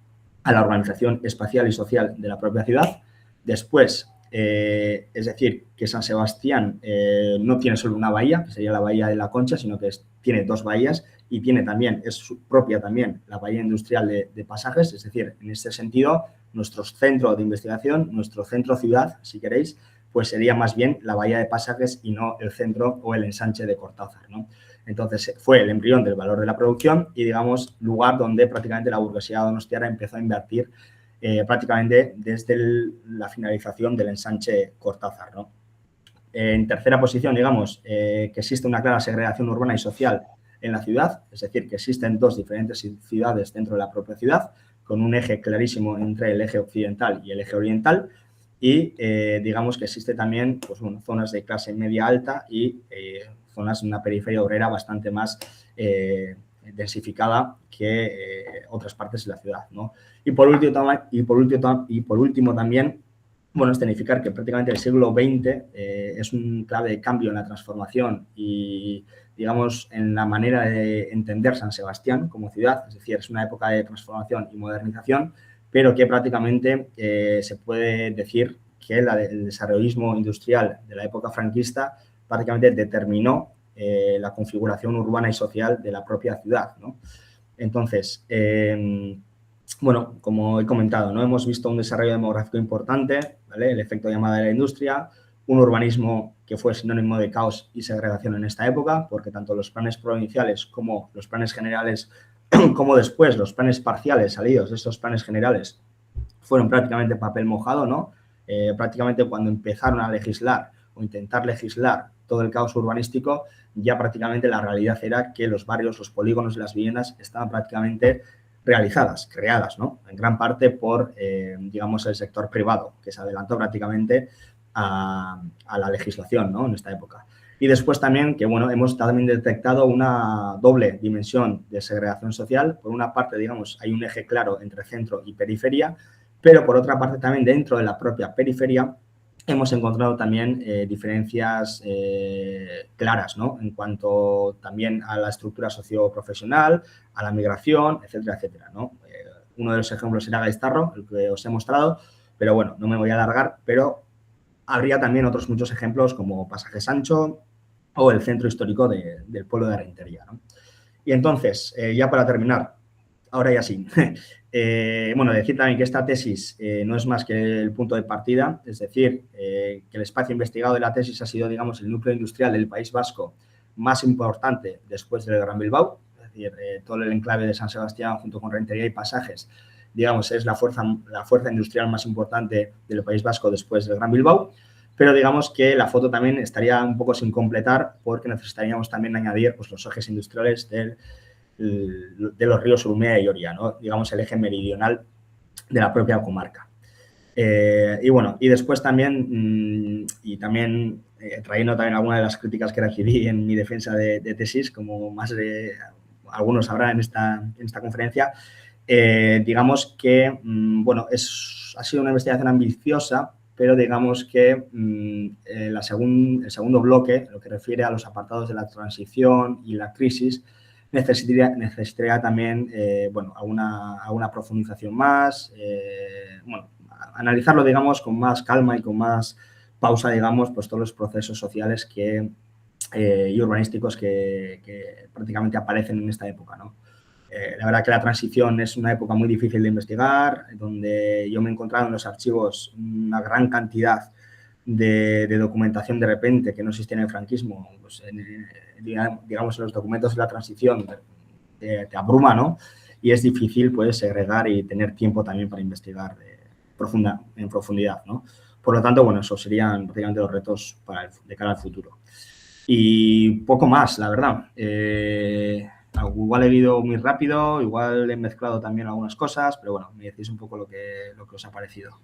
a la organización espacial y social de la propia ciudad. Después, es decir, que San Sebastián no tiene solo una bahía, que sería la bahía de la Concha, sino que tiene dos bahías y tiene también, es propia también la bahía industrial de Pasajes, es decir, en este sentido, nuestro centro de investigación, nuestro centro ciudad, si queréis, pues sería más bien la bahía de Pasajes y no el centro o el ensanche de Cortázar, ¿no? Entonces, fue el embrión del valor de la producción y, digamos, lugar donde prácticamente la burguesía donostiarra empezó a invertir prácticamente desde la finalización del ensanche Cortázar, ¿no? En tercera posición, digamos, que existe una clara segregación urbana y social en la ciudad, es decir, que existen dos diferentes ciudades dentro de la propia ciudad, con un eje clarísimo entre el eje occidental y el eje oriental, y digamos que existe también pues, bueno, zonas de clase media alta y zonas de una periferia obrera bastante más densificada que otras partes de la ciudad, ¿no? Y por último también, bueno, escenificar que prácticamente el siglo XX es un clave de cambio en la transformación y, digamos, en la manera de entender San Sebastián como ciudad, es decir, es una época de transformación y modernización, pero que prácticamente se puede decir que el desarrollismo industrial de la época franquista prácticamente determinó la configuración urbana y social de la propia ciudad, ¿no? Entonces, bueno, como he comentado, ¿no? Hemos visto un desarrollo demográfico importante, ¿vale? El efecto llamada de la industria, un urbanismo que fue sinónimo de caos y segregación en esta época, porque tanto los planes provinciales como los planes generales, como después los planes parciales salidos de estos planes generales, fueron prácticamente papel mojado, ¿no? Prácticamente cuando empezaron a legislar o intentar legislar todo el caos urbanístico, ya prácticamente la realidad era que los barrios, los polígonos y las viviendas estaban prácticamente realizadas, creadas, ¿no? En gran parte por, digamos, el sector privado, que se adelantó prácticamente a la legislación, ¿no? En esta época. Y después también que, bueno, hemos también detectado una doble dimensión de segregación social. Por una parte, digamos, hay un eje claro entre centro y periferia, pero por otra parte también dentro de la propia periferia hemos encontrado también diferencias claras, ¿no? En cuanto también a la estructura socioprofesional, a la migración, etcétera, etcétera, ¿no? Uno de los ejemplos era Gaistarro, el que os he mostrado, pero bueno, no me voy a alargar, pero habría también otros muchos ejemplos como Pasaje Sancho o el centro histórico del pueblo de Rentería, ¿no? Y entonces, ya para terminar, ahora ya sí, bueno, decir también que esta tesis no es más que el punto de partida, es decir, que el espacio investigado de la tesis ha sido, digamos, el núcleo industrial del País Vasco más importante después del Gran Bilbao, es decir, todo el enclave de San Sebastián junto con Rentería y Pasajes, digamos, es la fuerza industrial más importante del País Vasco después del Gran Bilbao, pero digamos que la foto también estaría un poco sin completar porque necesitaríamos también añadir pues, los ejes industriales de los ríos Urumea y Oria, ¿no? Digamos el eje meridional de la propia comarca. Y bueno, y después también, trayendo también algunas de las críticas que recibí en mi defensa de tesis, como más de algunos sabrán en esta conferencia, digamos que, bueno, ha sido una investigación ambiciosa, pero digamos que el segundo bloque, lo que refiere a los apartados de la transición y la crisis, necesitaría también, bueno, alguna profundización más, bueno, analizarlo, digamos, con más calma y con más pausa, digamos, pues todos los procesos sociales y urbanísticos que prácticamente aparecen en esta época, ¿no? La verdad que la transición es una época muy difícil de investigar, donde yo me he encontrado en los archivos una gran cantidad de documentación de repente que no existía en el franquismo, pues digamos en los documentos de la transición te abruma, ¿no? Y es difícil pues segregar y tener tiempo también para investigar en profundidad, ¿no? Por lo tanto, bueno, esos serían prácticamente los retos de cara al futuro. Y poco más, la verdad. Igual he ido muy rápido, igual he mezclado también algunas cosas, pero bueno, me decís un poco lo que os ha parecido.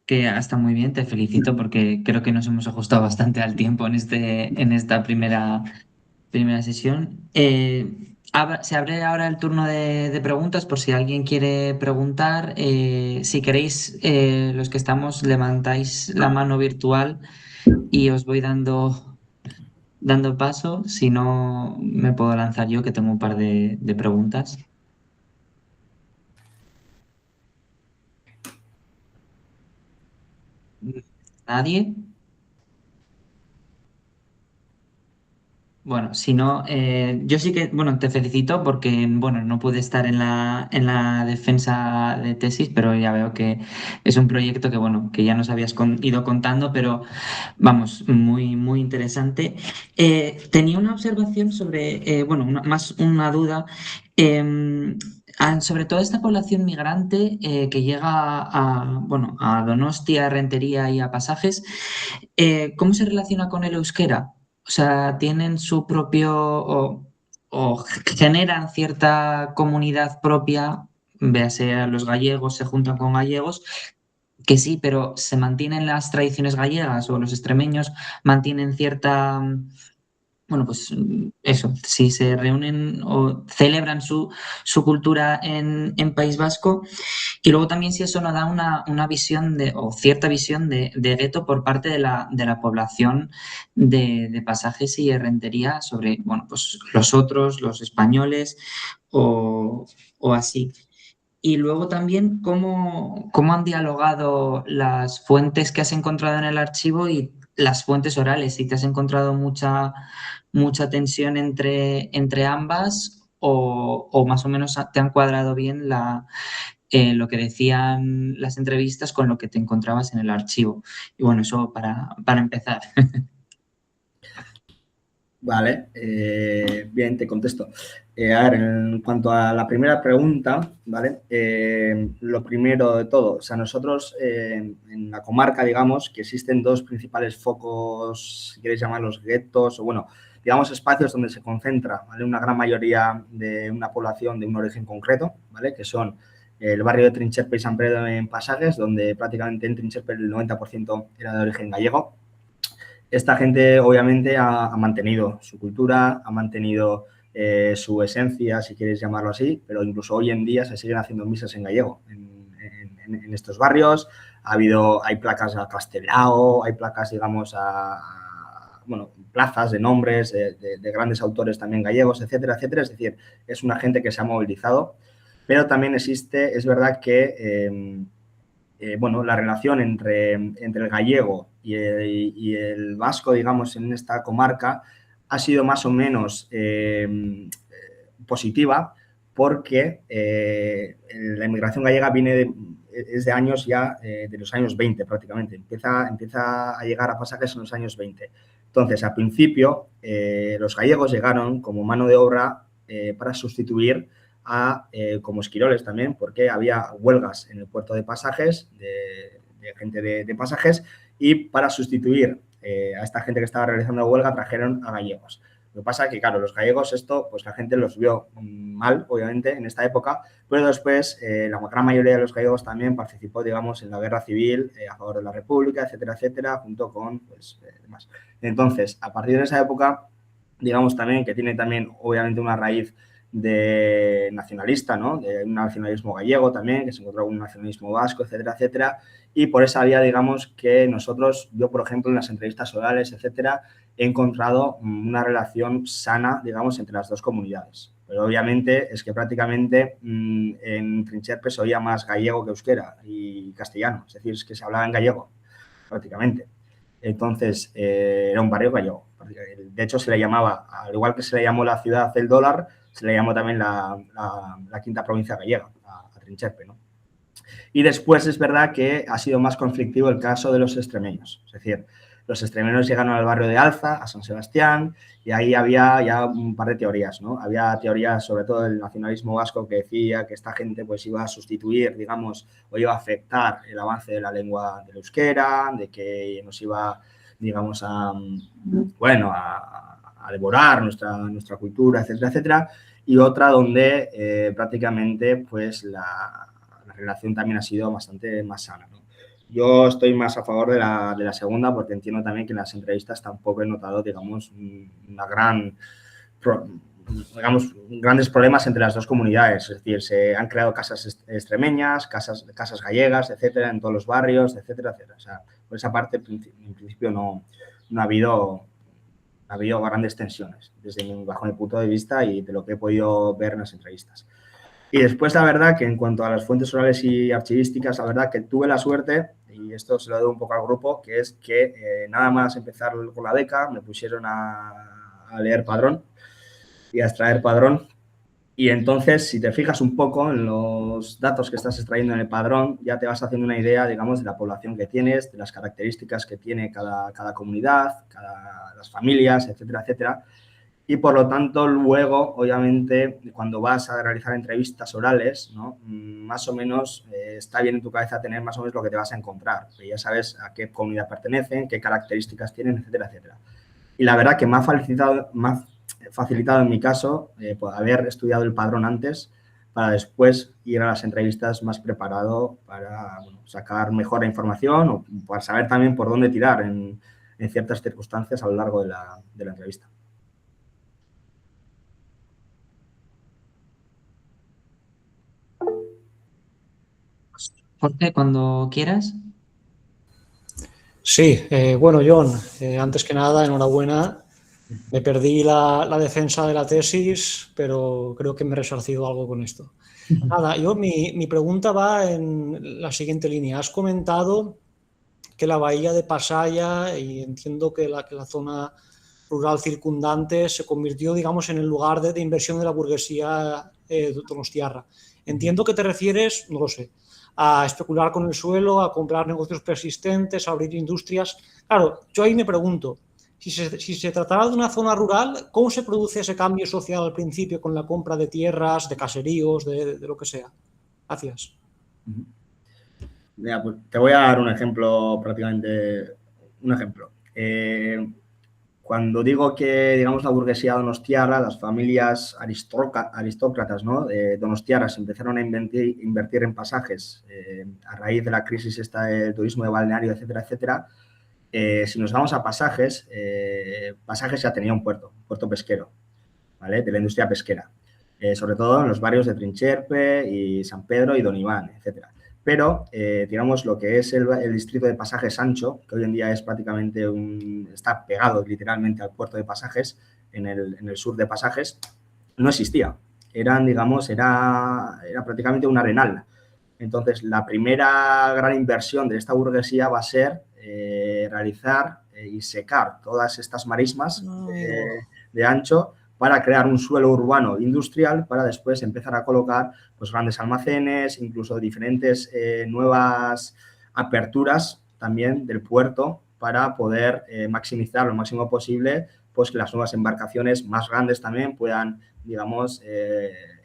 Que está muy bien, te felicito porque creo que nos hemos ajustado bastante al tiempo en esta primera sesión. Se abre ahora el turno de preguntas por si alguien quiere preguntar. Si queréis, los que estamos, levantáis la mano virtual y os voy dando paso. Si no, me puedo lanzar yo, que tengo un par de preguntas. ¿Nadie? Bueno, si no, yo sí que, bueno, te felicito porque, bueno, no pude estar en la defensa de tesis, pero ya veo que es un proyecto que, bueno, que ya nos habías ido contando, pero vamos, muy, muy interesante. Tenía una observación sobre, bueno, más una duda, sobre toda esta población migrante que llega bueno, a Donostia, a Rentería y a Pasajes, ¿cómo se relaciona con el euskera? O sea, ¿tienen su propio o generan cierta comunidad propia? Véase, a los gallegos se juntan con gallegos, que sí, pero ¿se mantienen las tradiciones gallegas o los extremeños mantienen cierta, bueno, pues eso, si se reúnen o celebran su cultura en País Vasco? Y luego también si eso nos da una visión o cierta visión de gueto por parte de la población de Pasajes y Rentería sobre, bueno, pues los otros, los españoles o así. Y luego también cómo han dialogado las fuentes que has encontrado en el archivo y las fuentes orales, si te has encontrado mucha tensión entre ambas o más o menos te han cuadrado bien lo que decían las entrevistas con lo que te encontrabas en el archivo. Y bueno, eso para empezar. Vale, bien, te contesto. A ver, en cuanto a la primera pregunta, ¿vale? Lo primero de todo, o sea, nosotros en la comarca, digamos, que existen dos principales focos, si queréis llamarlos guetos, o bueno, digamos, espacios donde se concentra, ¿vale? Una gran mayoría de una población de un origen concreto, ¿vale? Que son el barrio de Trincherpe y San Pedro en Pasajes, donde prácticamente en Trincherpe el 90% era de origen gallego. Esta gente obviamente ha mantenido su cultura, ha mantenido su esencia, si quieres llamarlo así, pero incluso hoy en día se siguen haciendo misas en gallego en estos barrios. Hay placas a Castelao, hay placas, digamos, bueno, plazas de nombres de grandes autores también gallegos, etcétera, etcétera. Es decir, es una gente que se ha movilizado, pero también existe, es verdad que bueno, la relación entre el gallego y el vasco, digamos, en esta comarca ha sido más o menos positiva porque la inmigración gallega es de años ya, de los años 20 prácticamente. Empieza a llegar a Pasajes en los años 20. Entonces, al principio, los gallegos llegaron como mano de obra para sustituir como esquiroles también, porque había huelgas en el puerto de Pasajes, de gente de Pasajes, y para sustituir a esta gente que estaba realizando huelga trajeron a gallegos. Lo que pasa es que, claro, los gallegos esto, pues la gente los vio mal, obviamente, en esta época, pero después la gran mayoría de los gallegos también participó, digamos, en la guerra civil a favor de la República, etcétera, etcétera, junto con, pues, demás. Entonces, a partir de esa época, digamos también que tiene también, obviamente, una raíz de nacionalista, ¿no? De un nacionalismo gallego también, que se encontró con un nacionalismo vasco, etcétera, etcétera. Y por esa vía, digamos, que yo, por ejemplo, en las entrevistas orales, etcétera, he encontrado una relación sana, digamos, entre las dos comunidades. Pero obviamente es que prácticamente en Trincherpe se oía más gallego que euskera y castellano. Es decir, es que se hablaba en gallego, prácticamente. Entonces, era un barrio gallego. De hecho, se le llamaba, al igual que se le llamó la ciudad del dólar, se le llamó también la quinta provincia gallega, a Trincherpe, ¿no? Y después es verdad que ha sido más conflictivo el caso de los extremeños. Es decir, los extremeños llegaron al barrio de Alza, a San Sebastián, y ahí había ya un par de teorías, ¿no? Había teorías, sobre todo del nacionalismo vasco, que decía que esta gente pues iba a sustituir, digamos, o iba a afectar el avance de la lengua del euskera, de que nos iba, digamos, bueno, a devorar nuestra cultura, etcétera, etcétera. Y otra donde prácticamente pues la relación también ha sido bastante más sana, ¿no? Yo estoy más a favor de la segunda porque entiendo también que en las entrevistas tampoco he notado, digamos, digamos, grandes problemas entre las dos comunidades. Es decir, se han creado casas extremeñas, casas gallegas, etcétera, en todos los barrios, etcétera, etcétera. O sea, por esa parte, en principio, no ha habido grandes tensiones, bajo mi punto de vista y de lo que he podido ver en las entrevistas. Y después, la verdad, que en cuanto a las fuentes orales y archivísticas, la verdad que tuve la suerte, y esto se lo doy un poco al grupo, que es que nada más empezar con la beca, me pusieron a a leer padrón y a extraer padrón. Y entonces, si te fijas un poco en los datos que estás extrayendo en el padrón, ya te vas haciendo una idea, digamos, de la población que tienes, de las características que tiene cada comunidad, las familias, etcétera, etcétera. Y, por lo tanto, luego, obviamente, cuando vas a realizar entrevistas orales, ¿no? Más o menos está bien en tu cabeza tener más o menos lo que te vas a encontrar. Ya sabes a qué comunidad pertenecen, qué características tienen, etcétera, etcétera. Y la verdad que me ha facilitado en mi caso haber estudiado el padrón antes para después ir a las entrevistas más preparado para sacar mejor la información o para saber también por dónde tirar en ciertas circunstancias a lo largo de la entrevista. Jorge, cuando quieras. Sí, bueno, John, antes que nada, enhorabuena. Me perdí la defensa de la tesis, pero creo que me he resarcido algo con esto. Nada, mi pregunta va en la siguiente línea. Has comentado que la bahía de Pasaia, y entiendo que la zona rural circundante se convirtió, digamos, en el lugar de inversión de la burguesía donostiarra. Entiendo que te refieres, no lo sé, a especular con el suelo, a comprar negocios persistentes, a abrir industrias. Claro, yo ahí me pregunto, si se tratara de una zona rural, ¿cómo se produce ese cambio social al principio con la compra de tierras, de caseríos, de lo que sea? Gracias. Mira, pues te voy a dar un ejemplo, prácticamente un ejemplo. Cuando digo que, digamos, la burguesía donostiarra, las familias aristócratas, ¿no?, donostiarras empezaron a invertir en pasajes a raíz de la crisis esta del turismo de balneario, etcétera, etcétera. Si nos vamos a Pasajes, Pasajes ya tenía un puerto pesquero, ¿vale?, de la industria pesquera, sobre todo en los barrios de Trincherpe y San Pedro y Don Iván, etcétera. Pero, digamos, lo que es el distrito de Pasajes Ancho, que hoy en día es prácticamente está pegado literalmente al puerto de Pasajes, en el sur de Pasajes, no existía. Era prácticamente un arenal. Entonces, la primera gran inversión de esta burguesía va a ser realizar y secar todas estas marismas de Ancho para crear un suelo urbano industrial para después empezar a colocar pues, grandes almacenes, incluso diferentes nuevas aperturas también del puerto para poder maximizar lo máximo posible pues, que las nuevas embarcaciones más grandes también puedan, digamos,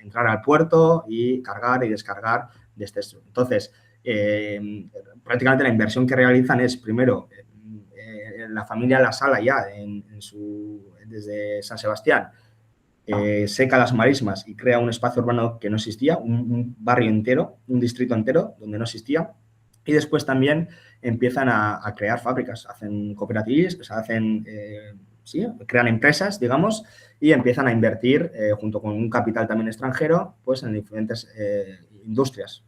entrar al puerto y cargar y descargar de este estudio. Entonces, prácticamente la inversión que realizan es, primero, la familia La Sala ya desde San Sebastián, seca las marismas y crea un espacio urbano que no existía, un barrio entero, un distrito entero donde no existía. Y después también empiezan a crear fábricas, hacen cooperativas, crean empresas, digamos, y empiezan a invertir junto con un capital también extranjero, pues en diferentes industrias.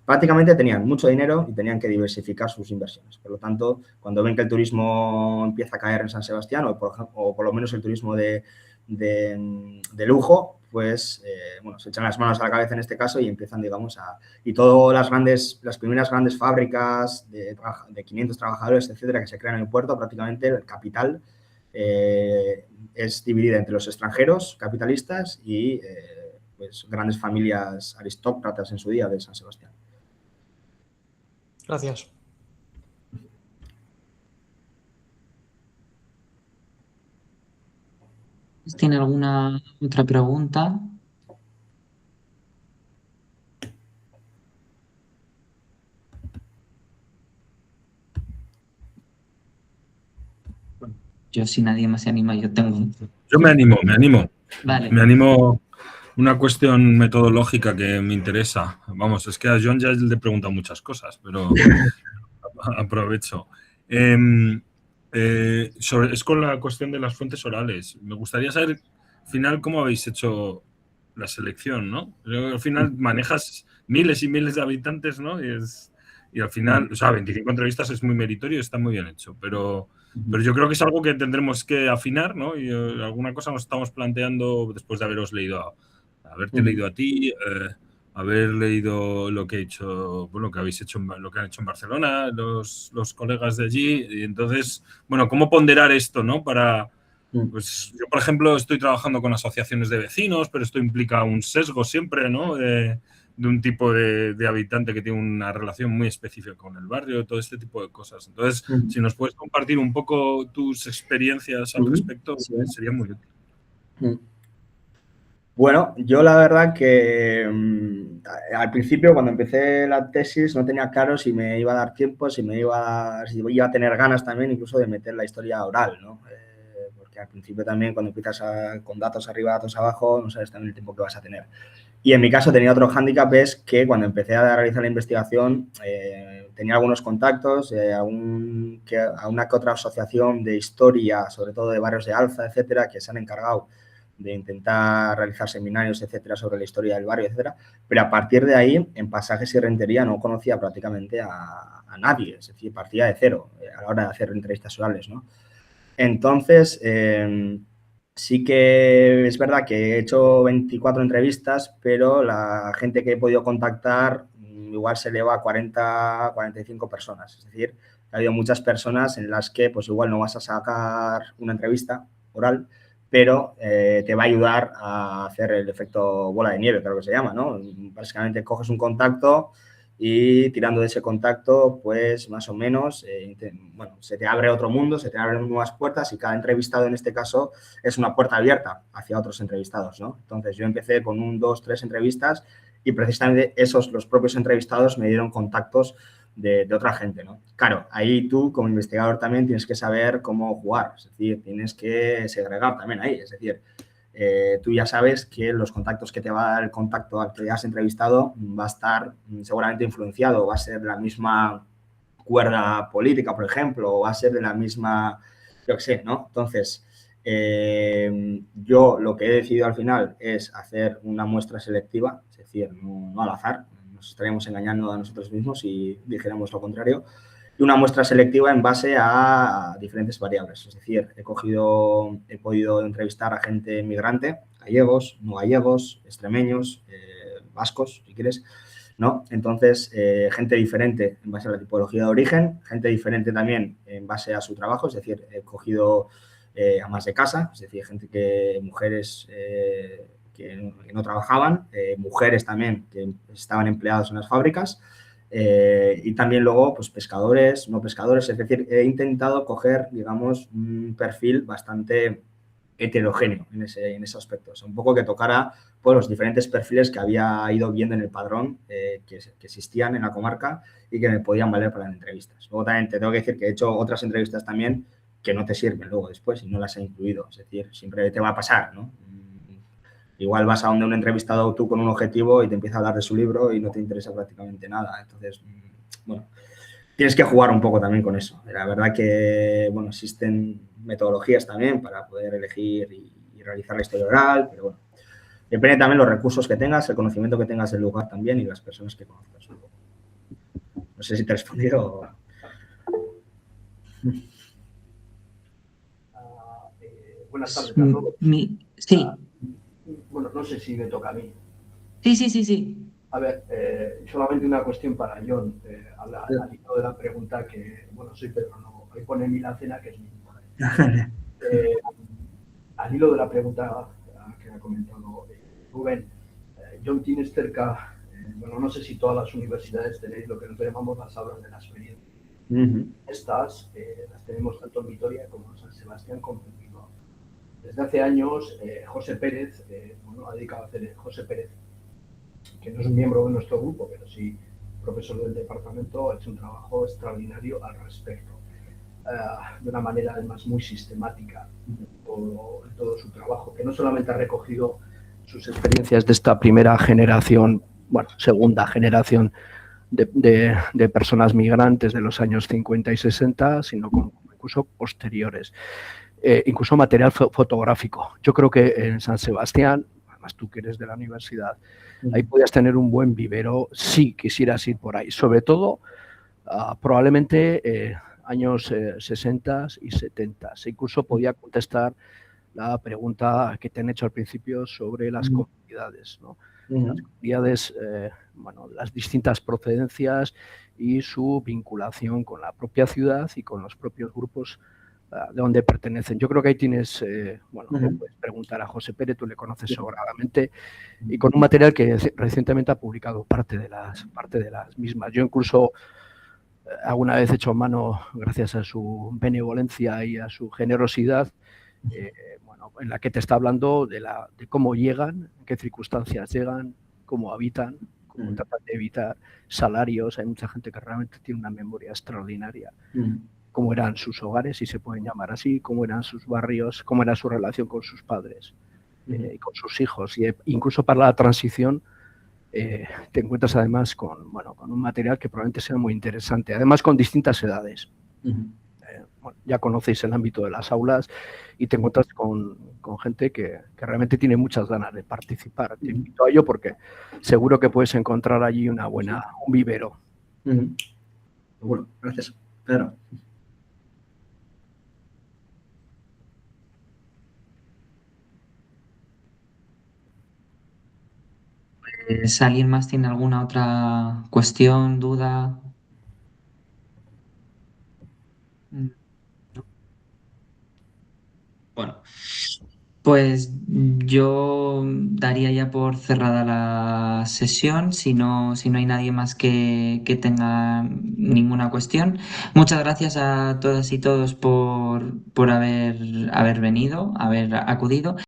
Prácticamente tenían mucho dinero y tenían que diversificar sus inversiones. Por lo tanto, cuando ven que el turismo empieza a caer en San Sebastián, o por lo menos el turismo de lujo, pues, se echan las manos a la cabeza en este caso y empiezan, digamos, y todas las primeras grandes fábricas de 500 trabajadores, etcétera, que se crean en el puerto, prácticamente el capital es dividida entre los extranjeros capitalistas y pues, grandes familias aristócratas en su día de San Sebastián. Gracias. ¿Tiene alguna otra pregunta? Yo, si nadie más se anima, yo tengo. Yo me animo. Vale. Me animo. Una cuestión metodológica que me interesa. Vamos, es que a John ya le he preguntado muchas cosas, pero aprovecho. Es con la cuestión de las fuentes orales. Me gustaría saber, al final, cómo habéis hecho la selección, ¿no? Al final manejas miles y miles de habitantes, ¿no? Y al final, 25 entrevistas es muy meritorio y está muy bien hecho, pero yo creo que es algo que tendremos que afinar, ¿no? Y alguna cosa nos estamos planteando después de haberte leído a ti, haber leído lo que he hecho, bueno, que habéis hecho, lo que han hecho en Barcelona los colegas de allí. Y entonces, bueno, ¿cómo ponderar esto, ¿no? Para Pues yo, por ejemplo, estoy trabajando con asociaciones de vecinos, pero esto implica un sesgo siempre, ¿no? De un tipo de habitante que tiene una relación muy específica con el barrio, todo este tipo de cosas. Entonces, si nos puedes compartir un poco tus experiencias al respecto, Sí. sería muy útil. Bueno, yo la verdad que al principio, cuando empecé la tesis, no tenía claro si me iba a dar tiempo, si iba a tener ganas también incluso de meter la historia oral, ¿no? Porque al principio también, cuando empiezas con datos arriba, datos abajo, no sabes también el tiempo que vas a tener. Y en mi caso tenía otro hándicap, es que cuando empecé a realizar la investigación tenía algunos contactos a una que otra asociación de historia, sobre todo de barrios de Alza, etcétera, que se han encargado de intentar realizar seminarios, etcétera, sobre la historia del barrio, etcétera. Pero a partir de ahí, en Pasajes y Rentería no conocía prácticamente a nadie, es decir, partía de cero a la hora de hacer entrevistas orales, ¿no? Entonces, sí que es verdad que he hecho 24 entrevistas, pero la gente que he podido contactar igual se eleva a 40, 45 personas. Es decir, ha habido muchas personas en las que pues igual no vas a sacar una entrevista oral, pero te va a ayudar a hacer el efecto bola de nieve, creo que se llama, ¿no? Básicamente coges un contacto y tirando de ese contacto, pues más o menos, bueno, se te abre otro mundo, se te abren nuevas puertas y cada entrevistado en este caso es una puerta abierta hacia otros entrevistados, ¿no? Entonces yo empecé con 2, 3 entrevistas y precisamente los propios entrevistados me dieron contactos de otra gente, ¿no? Claro, ahí tú como investigador también tienes que saber cómo jugar, es decir, tienes que segregar también ahí, es decir, tú ya sabes que los contactos que te va a dar el contacto al que has entrevistado va a estar seguramente influenciado, va a ser de la misma cuerda política, por ejemplo, o va a ser de la misma, yo qué sé, ¿no? Entonces, yo lo que he decidido al final es hacer una muestra selectiva, es decir, no al azar, nos estaríamos engañando a nosotros mismos si dijéramos lo contrario, y una muestra selectiva en base a diferentes variables. Es decir, he podido entrevistar a gente migrante, gallegos, no gallegos, extremeños, vascos, si quieres, ¿no? Entonces, gente diferente en base a la tipología de origen, gente diferente también en base a su trabajo, es decir, he cogido amas de casa, es decir, mujeres que no trabajaban, mujeres también que estaban empleadas en las fábricas, y también luego, pues, pescadores, no pescadores, es decir, he intentado coger, digamos, un perfil bastante heterogéneo en ese aspecto, o sea, un poco que tocara pues, los diferentes perfiles que había ido viendo en el padrón que existían en la comarca y que me podían valer para las entrevistas. Luego también te tengo que decir que he hecho otras entrevistas también que no te sirven luego después y no las he incluido, es decir, siempre te va a pasar, ¿no? Igual vas a donde un entrevistado tú con un objetivo y te empieza a hablar de su libro y no te interesa prácticamente nada. Entonces, bueno, tienes que jugar un poco también con eso. La verdad que, bueno, existen metodologías también para poder elegir y realizar la historia oral, pero bueno, depende también los recursos que tengas, el conocimiento que tengas del lugar también y las personas que conozcas. No sé si te he respondido. Buenas tardes, Carlos. Sí. Bueno, no sé si me toca a mí. Sí. A ver, solamente una cuestión para John, al hilo de la pregunta que, bueno, soy Pedro, no, hoy pone Milacena, que es mi mujer. Al hilo de la pregunta que ha comentado Rubén, John, tienes cerca, bueno, no sé si todas las universidades tenéis lo que nosotros llamamos las aulas de la experiencia. Estas las tenemos tanto en Vitoria como en San Sebastián como en Bilbao. Desde hace años, José Pérez, ha dedicado a hacer José Pérez, que no es un miembro de nuestro grupo, pero sí profesor del departamento, ha hecho un trabajo extraordinario al respecto, de una manera además muy sistemática en todo su trabajo, que no solamente ha recogido sus experiencias de esta primera generación, bueno, segunda generación de personas migrantes de los años 50 y 60, sino incluso posteriores. Incluso material fotográfico. Yo creo que en San Sebastián, además tú que eres de la universidad, ahí podías tener un buen vivero si quisieras ir por ahí. Sobre todo, probablemente años 60 y 70. Incluso podía contestar la pregunta que te han hecho al principio sobre las comunidades, ¿no? Las comunidades, bueno, las distintas procedencias y su vinculación con la propia ciudad y con los propios grupos de dónde pertenecen. Yo creo que ahí tienes, bueno, le puedes preguntar a José Pérez, tú le conoces sobradamente, y con un material que recientemente ha publicado parte de las mismas. Yo incluso alguna vez he hecho mano, gracias a su benevolencia y a su generosidad, bueno, en la que te está hablando de cómo llegan, en qué circunstancias llegan, cómo habitan, cómo tratan de evitar salarios. Hay mucha gente que realmente tiene una memoria extraordinaria. Cómo eran sus hogares, si se pueden llamar así, cómo eran sus barrios, cómo era su relación con sus padres y con sus hijos. Y incluso para la transición te encuentras además con un material que probablemente sea muy interesante, además con distintas edades. Bueno, ya conocéis el ámbito de las aulas y te encuentras con gente que realmente tiene muchas ganas de participar. Te invito a ello porque seguro que puedes encontrar allí un vivero. Bueno, gracias, Pedro. ¿Alguien más tiene alguna otra cuestión, duda? Bueno, pues yo daría ya por cerrada la sesión, si no hay nadie más que tenga ninguna cuestión. Muchas gracias a todas y todos por haber venido, haber acudido.